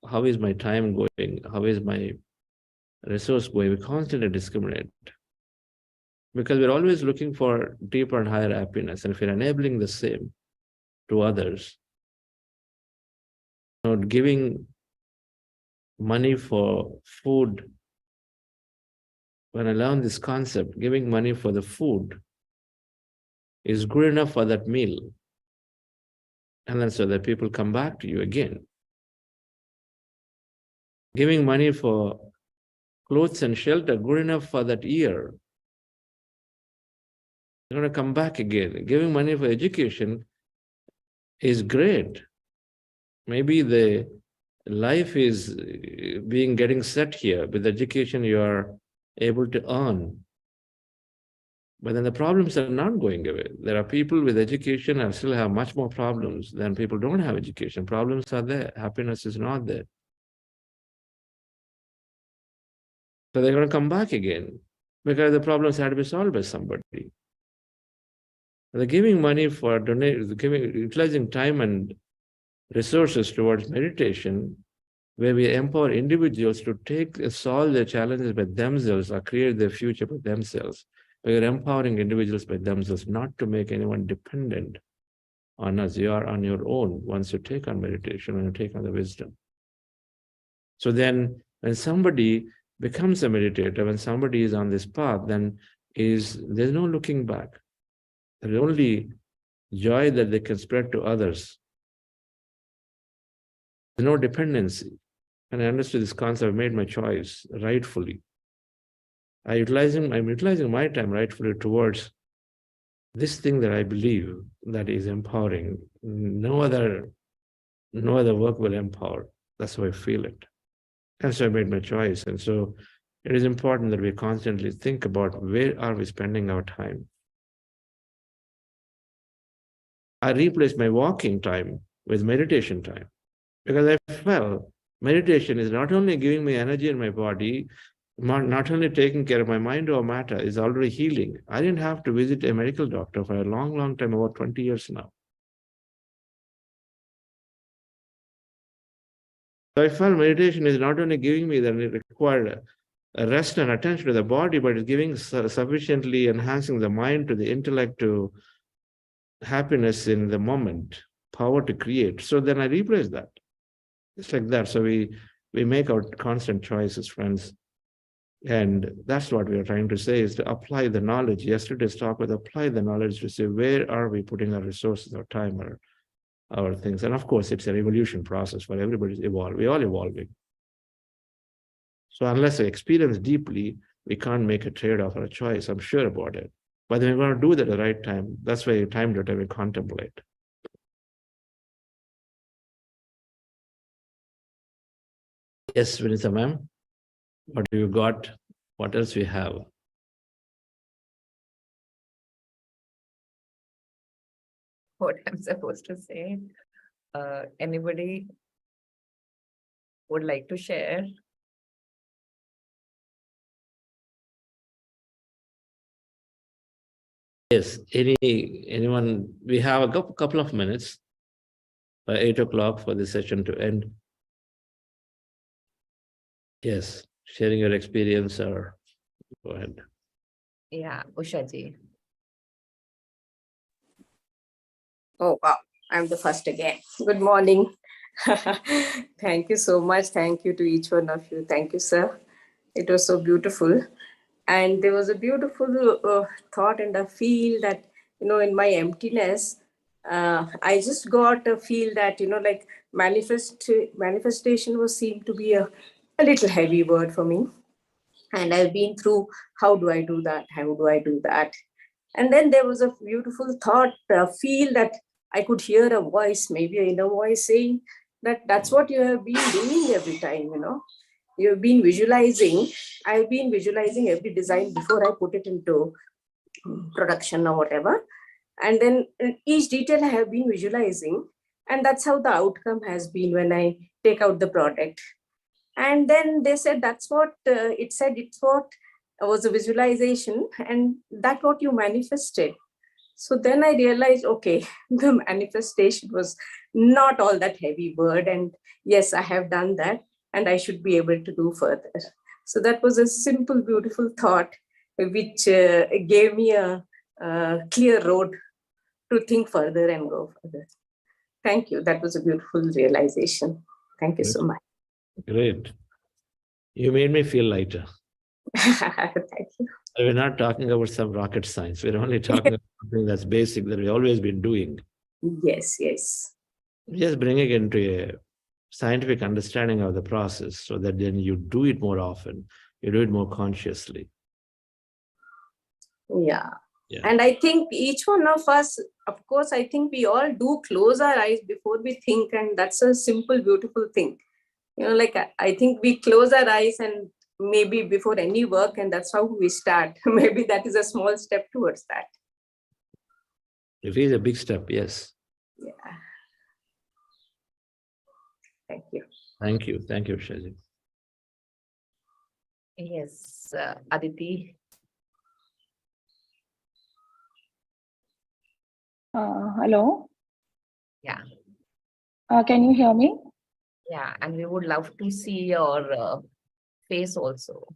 How is my time going? How is my resource going? We constantly discriminate because we're always looking for deeper and higher happiness. And if we're enabling the same to others, giving money for food, when I learned this concept, giving money for the food is good enough for that meal. And then so that people come back to you again. Giving money for clothes and shelter, good enough for that year. They're going to come back again. Giving money for education is great. Maybe the life is getting set here. With education, you are able to earn. But then the problems are not going away. There are people with education and still have much more problems than people who don't have education. Problems are there. Happiness is not there. So they're going to come back again because the problems had to be solved by somebody. The giving money for utilizing time and resources towards meditation, where we empower individuals to solve their challenges by themselves or create their future by themselves. We are empowering individuals by themselves, not to make anyone dependent on us. You are on your own once you take on meditation, when you take on the wisdom. So then when somebody becomes a meditator, when somebody is on this path, then there's no looking back. There's only joy that they can spread to others. There's no dependency. And I understood this concept, I made my choice rightfully. I'm utilizing my time rightfully towards this thing that I believe that is empowering. No other work will empower. That's how I feel it. And so I made my choice. And so it is important that we constantly think about where are we spending our time. I replaced my walking time with meditation time because I felt meditation is not only giving me energy in my body, not only taking care of my mind or matter, is already healing. I didn't have to visit a medical doctor for a long, long time, about 20 years now. So I felt meditation is not only giving me the required rest and attention to the body, but it's giving sufficiently enhancing the mind to the intellect to happiness in the moment, power to create. So then I replace that. It's like that. So we make our constant choices, friends. And that's what we are trying to say, is to apply the knowledge. Yesterday's talk was apply the knowledge to say, where are we putting our resources, our time, our things? And of course, it's an evolution process where everybody's evolving. We're all evolving. So unless we experience deeply, we can't make a trade-off or a choice. I'm sure about it. But then we're going to do that at the right time. That's why time to time we contemplate. Yes, Vinita ma'am. What do you got? What else we have? What I'm supposed to say? Anybody would like to share? Yes, anyone? We have a couple of minutes by 8 o'clock for the session to end. Yes, sharing your experience or go ahead. Yeah, Ushaji. Oh, wow. I'm the first again. Good morning. Thank you so much. Thank you to each one of you. Thank you, sir. It was so beautiful. And there was a beautiful thought and a feel that, in my emptiness, I just got a feel that, like manifestation was seemed to be a little heavy word for me. And I've been through, how do I do that? How do I do that? And then there was a beautiful thought, feel that I could hear a voice, maybe an inner voice saying that that's what you have been doing every time, You've been visualizing. I've been visualizing every design before I put it into production or whatever. And then each detail I have been visualizing. And that's how the outcome has been when I take out the product. And then they said, that's what it said, it's what was a visualization, and that's what you manifested. So then I realized, okay, the manifestation was not all that heavy word. And yes, I have done that, and I should be able to do further. So that was a simple, beautiful thought, which gave me a clear road to think further and go further. Thank you. That was a beautiful realization. Thank you so much. Great. You made me feel lighter. Thank you. We're not talking about some rocket science. We're only talking about something that's basic that we've always been doing. Yes, yes. Just bringing it into a scientific understanding of the process so that then you do it more often, you do it more consciously. Yeah. Yeah. And I think each one of us, of course, I think we all do close our eyes before we think, and that's a simple, beautiful thing. Like I think we close our eyes and maybe before any work, and that's how we start. Maybe that is a small step towards that. It is a big step, yes. Yeah. Thank you. Thank you. Thank you, Shaji. Yes, Aditi. Hello. Yeah. Can you hear me? Yeah, and we would love to see your face also.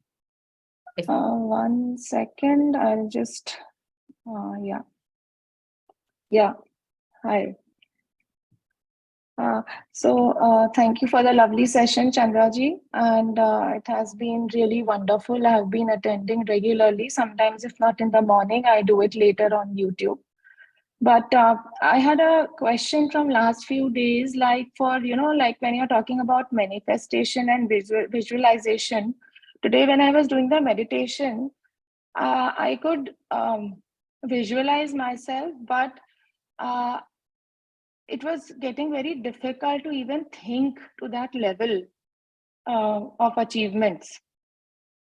If 1 second, I'll just, yeah. Yeah, hi. So thank you for the lovely session, Chandraji. And it has been really wonderful. I have been attending regularly. Sometimes if not in the morning, I do it later on YouTube. But I had a question from last few days, like for, like when you're talking about manifestation and visualization. Today, when I was doing the meditation, I could visualize myself, but it was getting very difficult to even think to that level of achievements.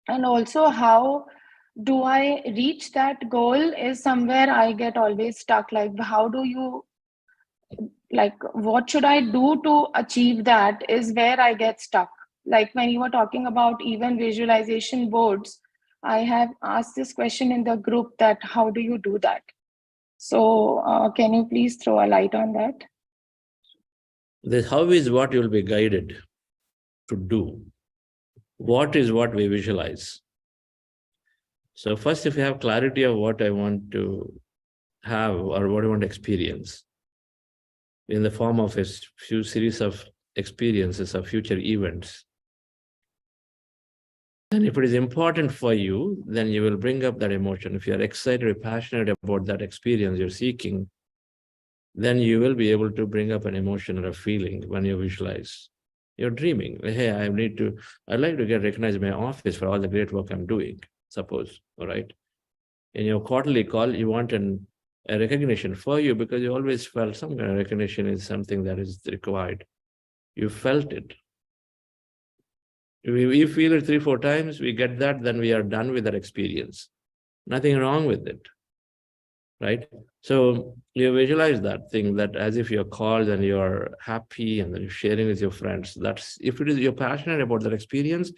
And also how do I reach that goal is somewhere I get always stuck. Like, how do you, like, what should I do to achieve that is where I get stuck. Like when you were talking about even visualization boards, I have asked this question in the group that how do you do that? So can you please throw a light on that? The how is what you'll be guided to do. What is what we visualize. So first, if you have clarity of what I want to have or what I want to experience in the form of a few series of experiences of future events, and if it is important for you, then you will bring up that emotion. If you are excited or passionate about that experience you're seeking, then you will be able to bring up an emotion or a feeling when you visualize. You're dreaming, hey, I'd like to get recognized in my office for all the great work I'm doing, suppose, all right? In your quarterly call, you want a recognition for you because you always felt some kind of recognition is something that is required. You felt it. If we feel it 3-4 times, we get that, then we are done with that experience. Nothing wrong with it, right? So you visualize that thing that as if you're called and you're happy and then you're sharing with your friends. That's if it is you're passionate about that experience,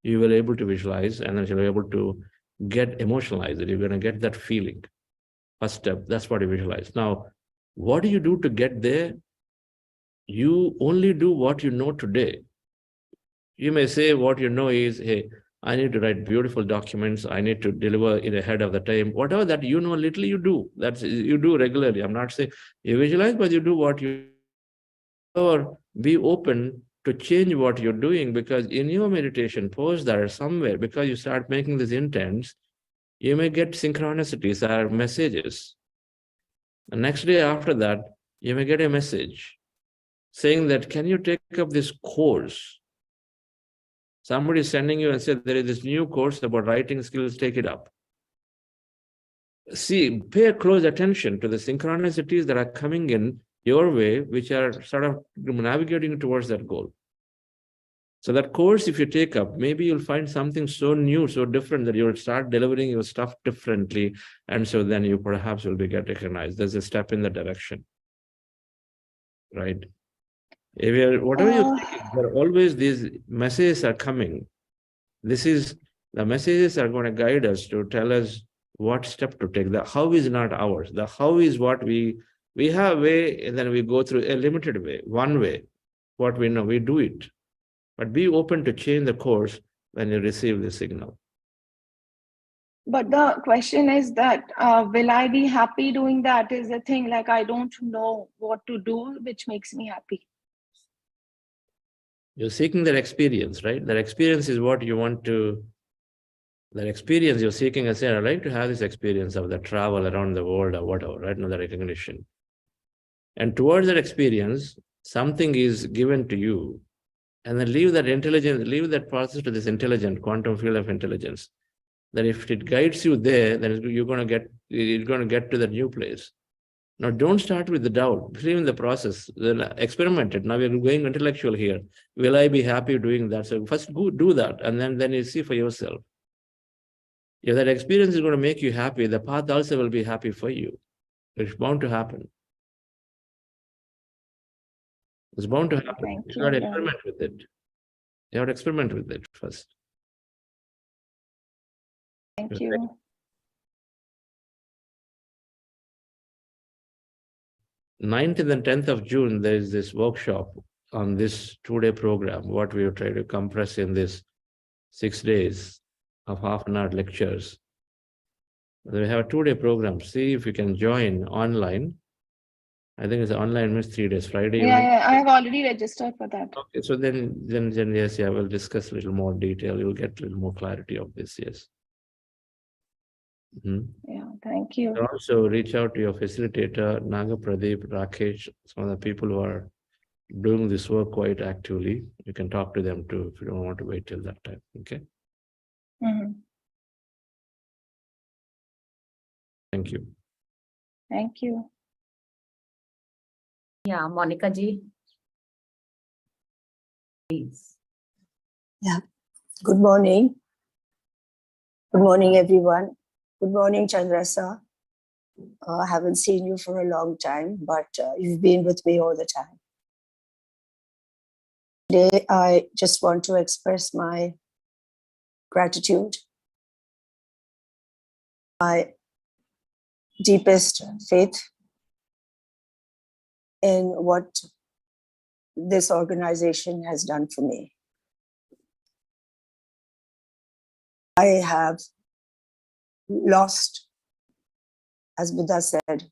you will be able to visualize and then you'll be able to get emotionalized. You're going to get that feeling. First step, that's what you visualize. Now, what do you do to get there? You only do what you know today. You may say what you know is, hey, I need to write beautiful documents. I need to deliver in ahead of the time. Whatever that you know, little you do. That's you do regularly. I'm not saying you visualize, but you do what you. Or be open to change what you're doing, because in your meditation pose there somewhere, because you start making these intents, you may get synchronicities or messages. The next day after that, you may get a message saying that, can you take up this course? Somebody is sending you and said, there is this new course about writing skills, take it up. See, pay close attention to the synchronicities that are coming in your way, which are sort of navigating towards that goal. So that course, if you take up, maybe you'll find something so new, so different that you'll start delivering your stuff differently. And so then you perhaps will be get recognized. There's a step in the direction, right? If you're, whatever you're thinking, there are always these messages are coming. The messages are going to guide us to tell us what step to take. The how is not ours. The how is what we have a way, and then we go through a limited way, one way. What we know, we do it. But be open to change the course when you receive the signal. But the question is that, will I be happy doing that is the thing. Like, I don't know what to do, which makes me happy. You're seeking that experience, right? That experience is what you want to, that experience you're seeking. I say, I'd like to have this experience of the travel around the world or whatever, right? No, the recognition. And towards that experience, something is given to you. And then leave that intelligence, leave that process to this intelligent quantum field of intelligence. That if it guides you there, then you're going to get to the new place. Now, don't start with the doubt. Believe in the process. Then experiment it. Now we're going intellectual here. Will I be happy doing that? So first go do that, and then you see for yourself. If that experience is going to make you happy, the path also will be happy for you. It's bound to happen. It's bound to happen. You got to experiment with it. You have to experiment with it first. Thank you. 9th and 10th of June, there is this workshop on this 2-day program, what we will try to compress in this 6 days of half-an-hour lectures. We have a 2-day program. See if you can join online. I think it's online, means 3 days, Friday. Yeah, I have already registered for that. Okay, so then yes, yeah, we'll discuss a little more detail. You'll get a little more clarity of this, yes. Yeah, thank you. Also reach out to your facilitator, Naga Pradeep, Rakesh, some of the people who are doing this work quite actively. You can talk to them too if you don't want to wait till that time. Okay. Thank you. Thank you. Yeah, Monica ji. Please. Yeah. Good morning. Good morning, everyone. Good morning, Chandrasa. I haven't seen you for a long time, but you've been with me all the time. Today, I just want to express my gratitude, my deepest faith in what this organization has done for me. I have lost, as Buddha said,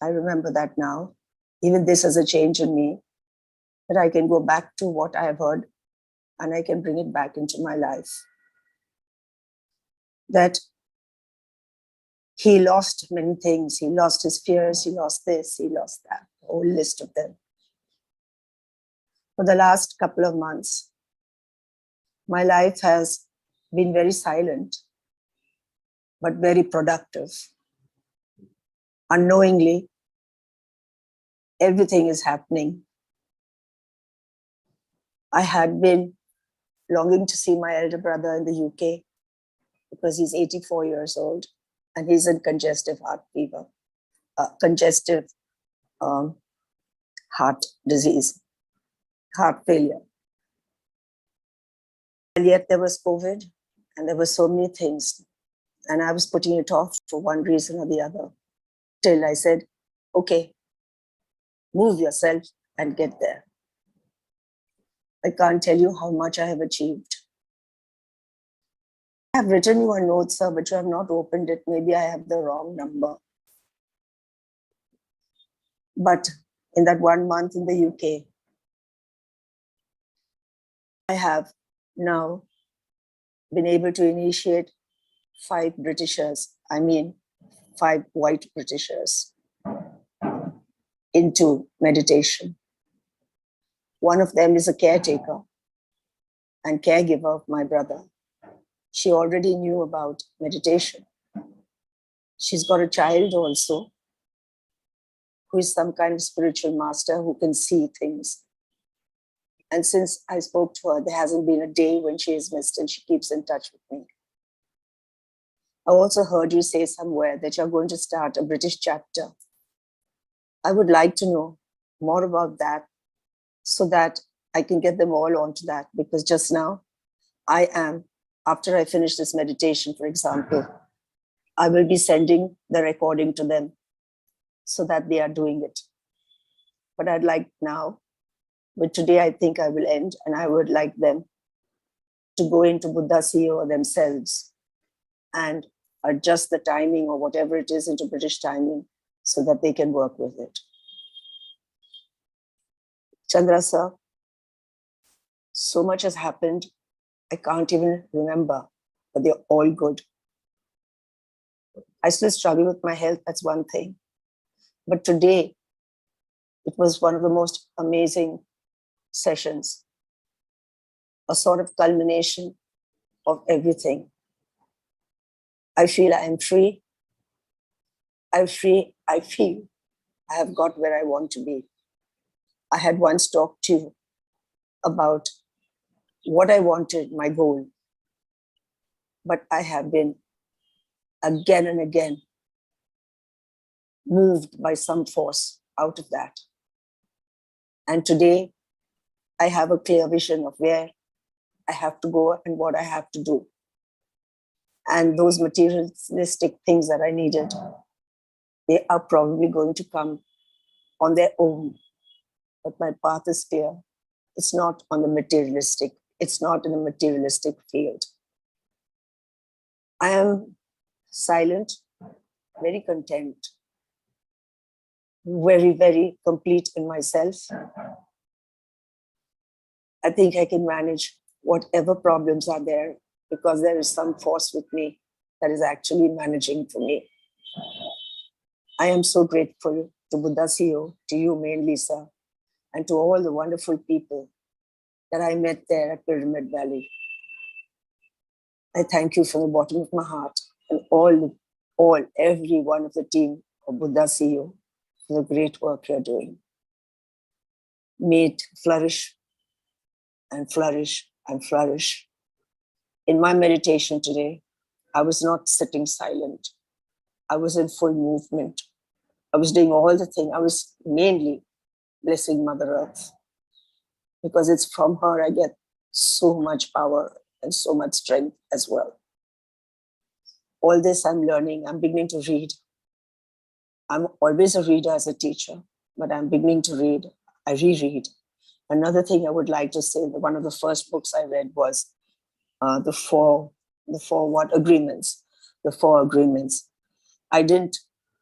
I remember that now, even this is a change in me, that I can go back to what I have heard and I can bring it back into my life. That he lost many things. He lost his fears, he lost this, he lost that, a whole list of them. For the last couple of months, my life has been very silent, but very productive. Unknowingly, everything is happening. I had been longing to see my elder brother in the UK because he's 84 years old and he's in congestive heart fever, congestive heart disease, heart failure. And yet there was COVID and there were so many things. And I was putting it off for one reason or the other. Till I said, okay, move yourself and get there. I can't tell you how much I have achieved. I have written you a note, sir, but you have not opened it. Maybe I have the wrong number. But in that 1 month in the UK, I have now been able to initiate 5 Britishers, 5 white Britishers into meditation. One of them is a caretaker and caregiver of my brother. She already knew about meditation. She's got a child also who is some kind of spiritual master who can see things. And since I spoke to her, there hasn't been a day when she has missed, and she keeps in touch with me. I also heard you say somewhere that you're going to start a British chapter. I would like to know more about that so that I can get them all onto that, because just now after I finish this meditation, for example, I will be sending the recording to them so that they are doing it. But I'd like now, but today I think I will end, and I would like them to go into Buddha CEO themselves and adjust the timing or whatever it is into British timing so that they can work with it. Chandra sir, so much has happened, I can't even remember, but they're all good. I still struggle with my health, that's one thing. But today, it was one of the most amazing sessions, a sort of culmination of everything. I feel I am free. I feel I have got where I want to be. I had once talked to you about what I wanted, my goal. But I have been again and again moved by some force out of that. And today, I have a clear vision of where I have to go and what I have to do. And those materialistic things that I needed, they are probably going to come on their own. But my path is clear. It's not on the materialistic. It's not in the materialistic field. I am silent, very content, very, very complete in myself. I think I can manage whatever problems are there because there is some force with me that is actually managing for me. I am so grateful to Buddha CEO, to you mainly, sir, and to all the wonderful people that I met there at Pyramid Valley. I thank you from the bottom of my heart and every one of the team of Buddha CEO for the great work you're doing. May it flourish and flourish and flourish. In my meditation today, I was not sitting silent. I was in full movement. I was doing all the things. I was mainly blessing Mother Earth because it's from her I get so much power and so much strength as well. All this I'm learning. I'm beginning to read. I'm always a reader as a teacher, but I'm beginning to read. I reread. Another thing I would like to say, that one of the first books I read was the four agreements. The 4 agreements. I didn't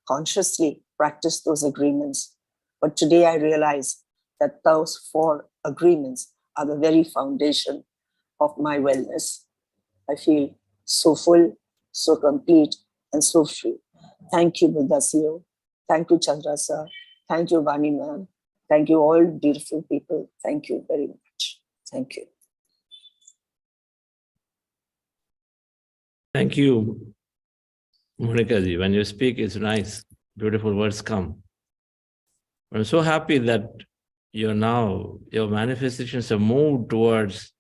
consciously practice those agreements, but today I realize that those 4 agreements are the very foundation of my wellness. I feel so full, so complete, and so free. Thank you, Buddha CEO. Thank you, Chandra sir. Thank you, Vani ma'am. Thank you, all beautiful people. Thank you very much. Thank you. Thank you, Monica ji. When you speak, it's nice. Beautiful words come. I'm so happy that your manifestations have moved towards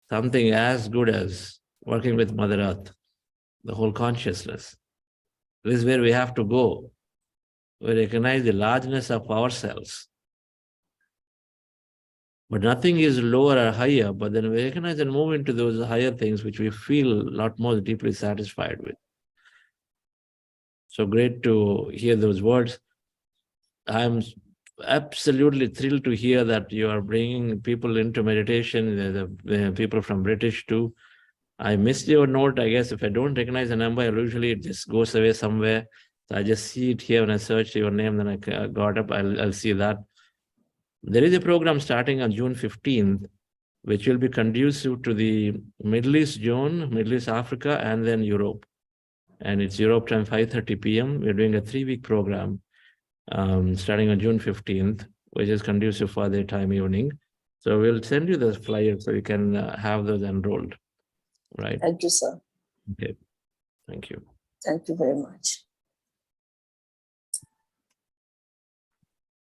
something as good as working with Mother Earth, the whole consciousness. This is where we have to go. We recognize the largeness of ourselves. But nothing is lower or higher, but then we recognize and move into those higher things which we feel a lot more deeply satisfied with. So great to hear those words. I'm absolutely thrilled to hear that you are bringing people into meditation, the people from British too. I missed your note. I guess if I don't recognize the number, usually it just goes away somewhere. So I just see it here when I search your name, then I got up, I'll see that. There is a program starting on June 15th, which will be conducive to the Middle East zone, Middle East Africa, and then Europe. And it's Europe time, 5:30 p.m. We're doing a 3-week program starting on June 15th, which is conducive for the time evening. So we'll send you the flyer so you can have those enrolled. Right. Thank you, sir. Okay. Thank you. Thank you very much.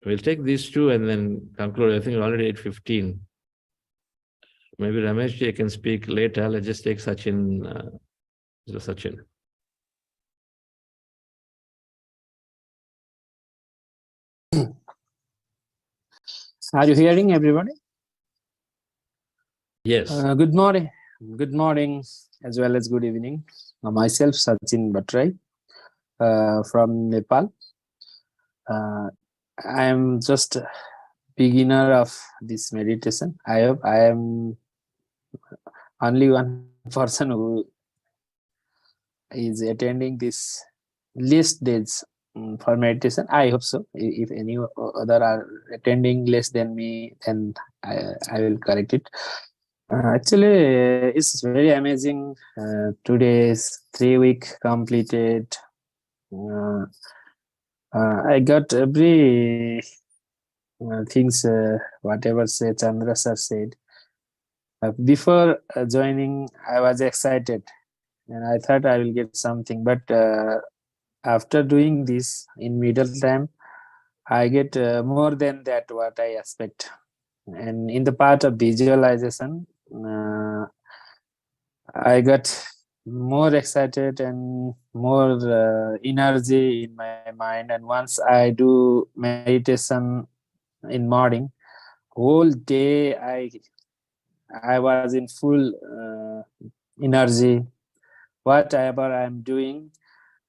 We'll take these two and then conclude. I think already 8:15. Maybe Rameshji can speak later. Let's just take Sachin. Sachin. Are you hearing everybody? Yes. Good morning. Good morning as well as good evening. Myself, Sachin Bhatrai from Nepal. I am just a beginner of this meditation. I hope I am only one person who is attending this least days for meditation. I hope so. If any other are attending less than me, then I will correct it. Actually, it's very amazing. Today's 3-week completed. I got every things, whatever Chandra sir said. Before joining, I was excited and I thought I will get something. But after doing this in middle time, I get more than that what I expect. And in the part of visualization, I got more excited and more energy in my mind. And once I do meditation in morning, whole day I was in full energy. Whatever I'm doing,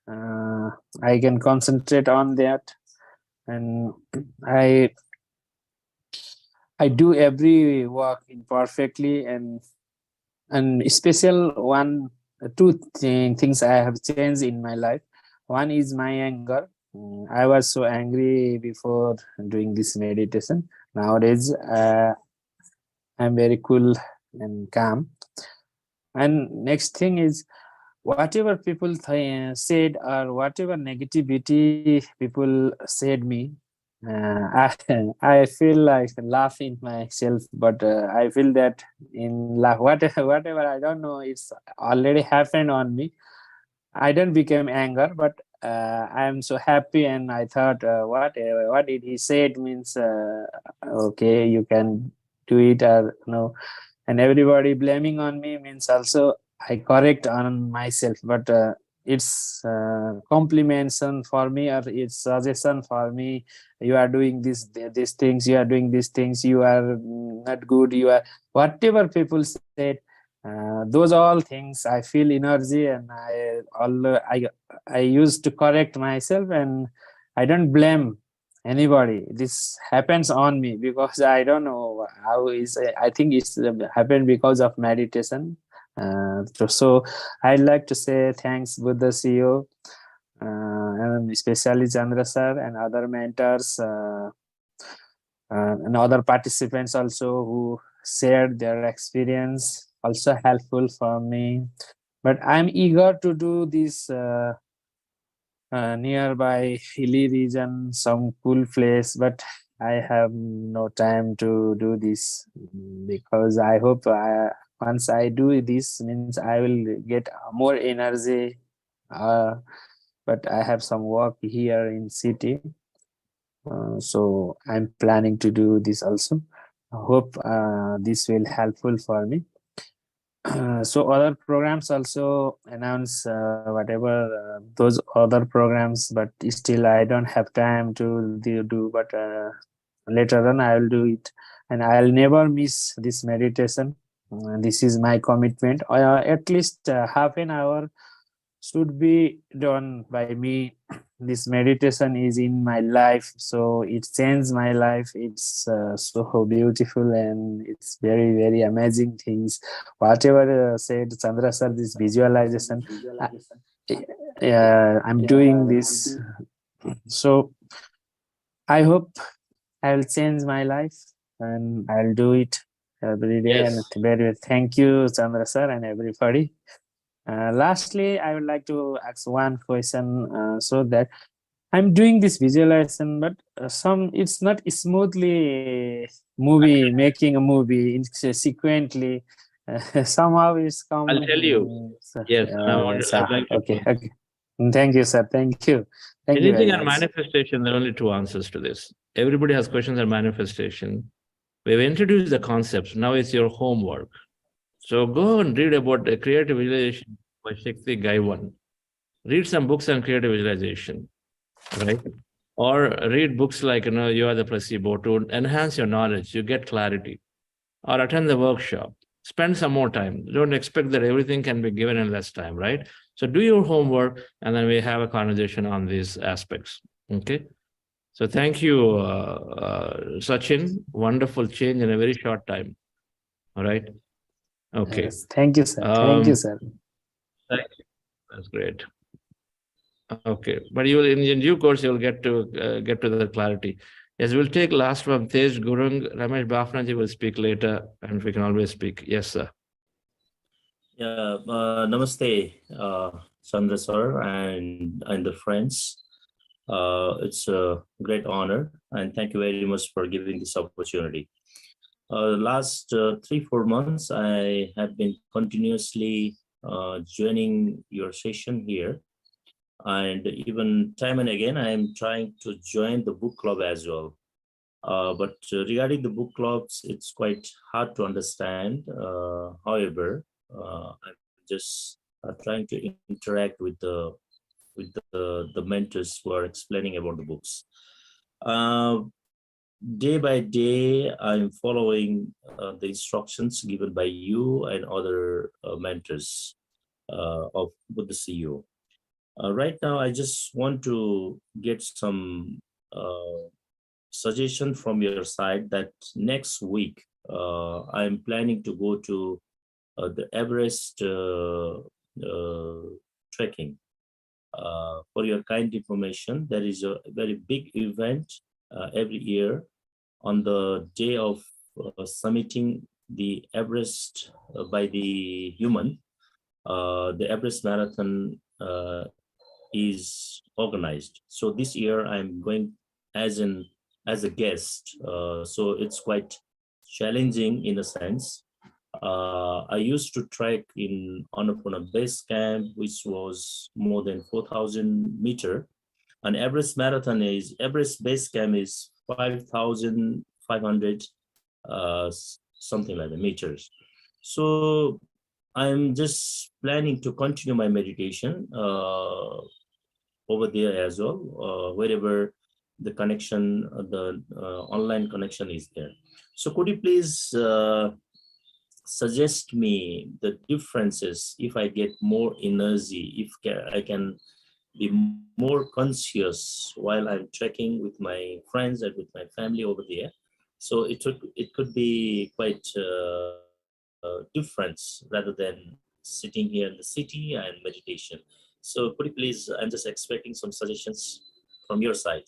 I can concentrate on that, and I do every work perfectly. And special two things I have changed in my life. One is my anger. I was so angry before doing this meditation. Nowadays, I'm very cool and calm. And next thing is, whatever people said or whatever negativity people said me, I feel like laughing myself, but I feel that in whatever I don't know, it's already happened on me. I don't become anger, but I'm so happy, and I thought, what did he said means, okay, you can do it, or no. And everybody blaming on me means also I correct on myself, but it's compliments for me, or it's suggestion for me. You are doing these things, you are doing these things, you are not good, you are whatever people said. Those all things I feel energy, and I used to correct myself, and I don't blame anybody. This happens on me because I don't know how is. I think it's happened because of meditation. So I'd like to say thanks Buddha CEO, and especially Chandra sir and other mentors and other participants also who shared their experience, also helpful for me. But I'm eager to do this nearby hilly region, some cool place, but I have no time to do this, because I hope once I do this means I will get more energy, but I have some work here in city, so I'm planning to do this also. I hope this will helpful for me. So other programs also announce whatever those other programs, but still I don't have time to do, but later on I will do it, and I'll never miss this meditation. This is my commitment, at least half an hour should be done by me. This meditation is in my life, so it changed my life. It's so beautiful, and it's very, very amazing things. Whatever said Chandra sir, this visualization, I'm doing this. So I hope I'll change my life, and I'll do it every day. Yes. And very thank you, Chandra sir, and everybody. Lastly, I would like to ask one question, so that I'm doing this visualization, but it's not smoothly making a movie sequentially. Somehow it's come. I'll tell you. Yes, I'd like to okay. Thank you, sir. Thank you. Thank you Anything very on much. manifestation, there are only two answers to this. Everybody has questions on manifestation. We've introduced the concepts. Now it's your homework. So go and read about the creative visualization by Shakti Gaiwan. Read some books on creative visualization, right? Or read books like, You Are the Placebo to enhance your knowledge, you get clarity. Or attend the workshop. Spend some more time. Don't expect that everything can be given in less time, right? So do your homework, and then we have a conversation on these aspects, okay? So thank you, Sachin. Wonderful change in a very short time, all right? Okay. Yes, thank you, sir. Thank you, sir. Thank you. That's great. Okay, but you will in due course you'll get to the clarity. Yes, we'll take last one. Tej Gurung, Ramesh Bafnaji will speak later, and we can always speak. Yes, sir. Yeah, namaste, Chandra sir and the friends. It's a great honor, and thank you very much for giving this opportunity. Last 3-4 months, I have been continuously joining your session here. And even time and again, I am trying to join the book club as well. But regarding the book clubs, it's quite hard to understand. However, I'm just trying to interact with the mentors who are explaining about the books. Day by day, I'm following the instructions given by you and other mentors of Buddha CEO. Right now, I just want to get some suggestion from your side that next week, I'm planning to go to the Everest trekking. For your kind information, there is a very big event every year on the day of summiting the Everest by the human. The Everest Marathon is organized. So this year I'm going as a guest. So it's quite challenging in a sense. I used to trek in Ana-Pana base camp, which was more than 4,000 meters. And Everest base camp is 5,500 something like the meters. So I'm just planning to continue my meditation over there as well, wherever the connection, the online connection is there. So could you please suggest me the differences if I get more energy, if I can be more conscious while I'm trekking with my friends and with my family over there. So it could be quite difference rather than sitting here in the city and meditation. So could you please, I'm just expecting some suggestions from your side.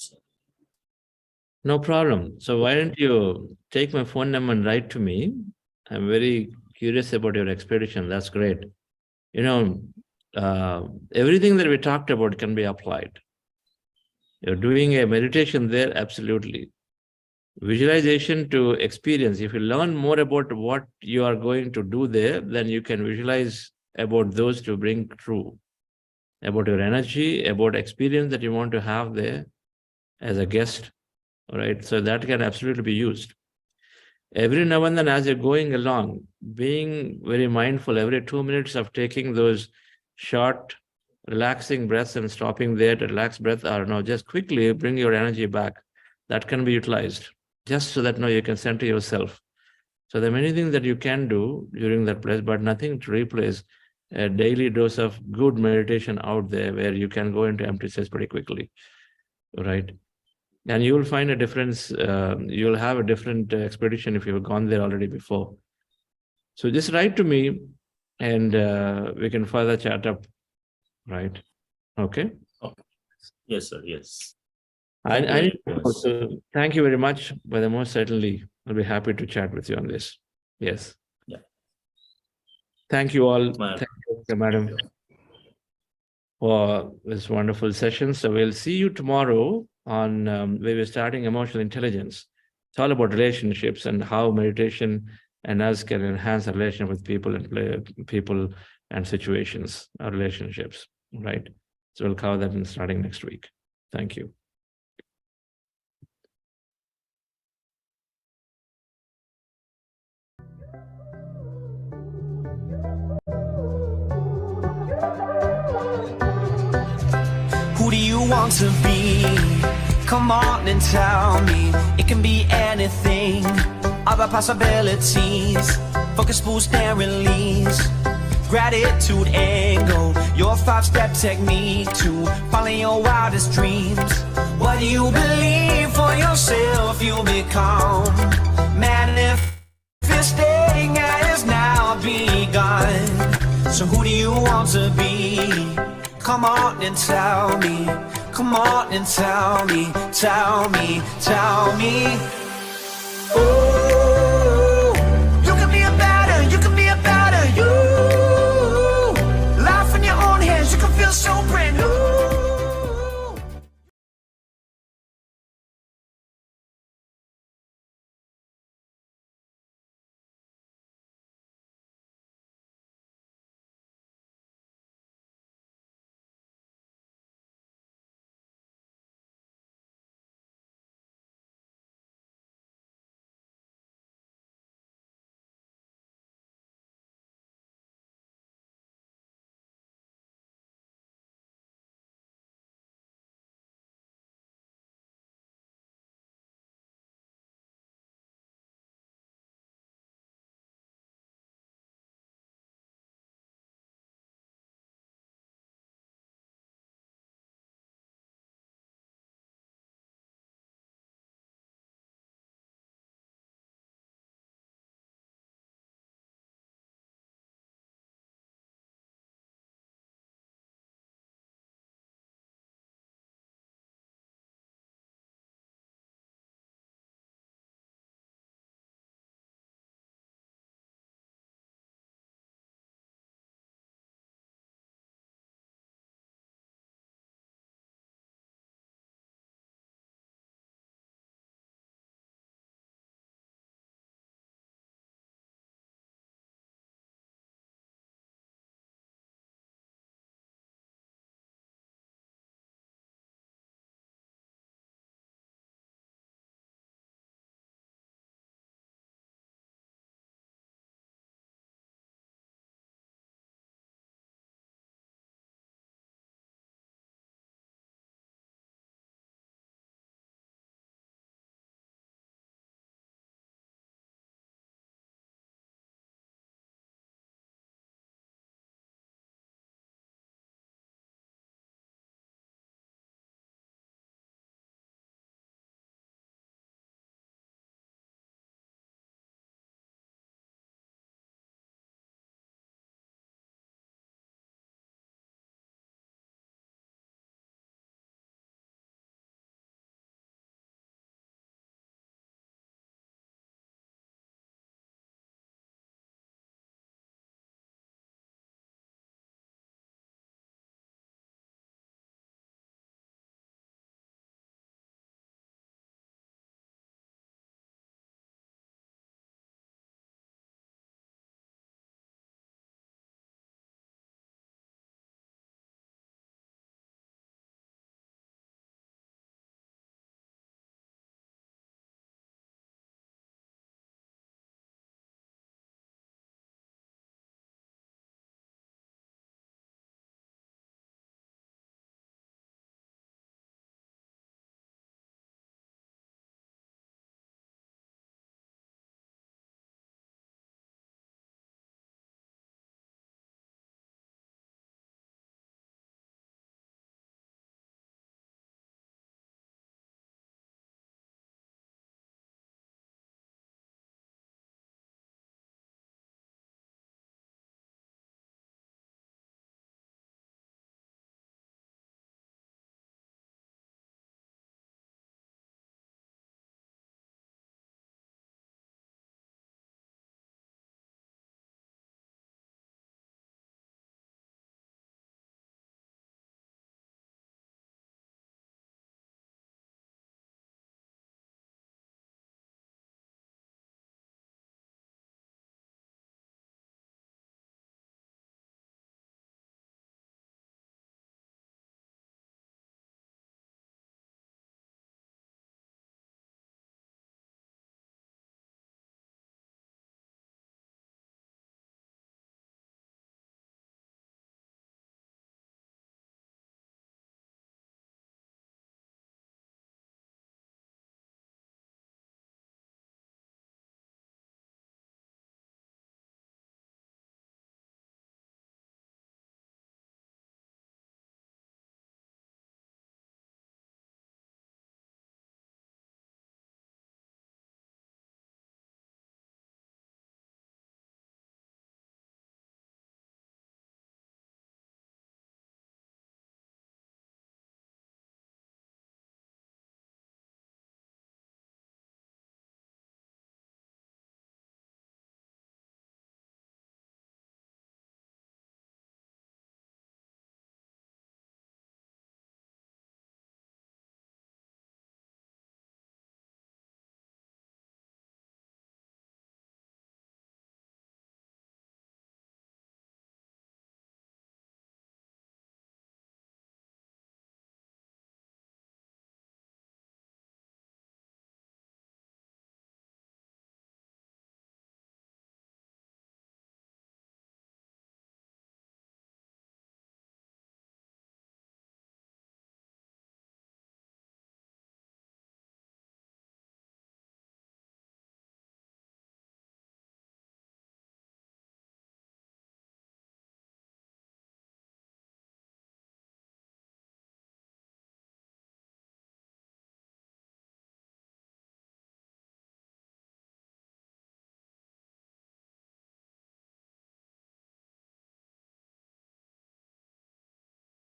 No problem. So why don't you take my phone number and write to me? I'm very curious about your expedition. That's great. Everything that we talked about can be applied. You're doing a meditation there, absolutely. Visualization to experience. If you learn more about what you are going to do there, then you can visualize about those to bring true, about your energy, about experience that you want to have there as a guest. All right, so that can absolutely be used. Every now and then, as you're going along, being very mindful every 2 minutes of taking those short, relaxing breaths and stopping there to relax breath, or no, just quickly bring your energy back. That can be utilized, just so that now you can center yourself. So there are many things that you can do during that place, but nothing to replace a daily dose of good meditation out there where you can go into empty space pretty quickly, right? And you will find a difference. You'll have a different expedition if you've gone there already before. So just write to me and we can further chat up, right? Okay. Okay. Yes, sir. Yes. So thank you very much. But the most certainly, I'll be happy to chat with you on this. Yes. Yeah. Thank you all. Madam. Thank you, madam, for this wonderful session. So we'll see you tomorrow on where we're starting emotional intelligence. It's all about relationships and how meditation and us can enhance our relationship with people and people and situations, our relationships, right? So we'll cover that starting next week. Thank you. Who do you want to be? Come on and tell me. It can be anything, other possibilities. Focus, boost and release. Gratitude angle, your 5-step technique to follow your wildest dreams. What you believe for yourself, you become. Manifesting has now begun. So who do you want to be? Come on and tell me. Come on and tell me, tell me, tell me.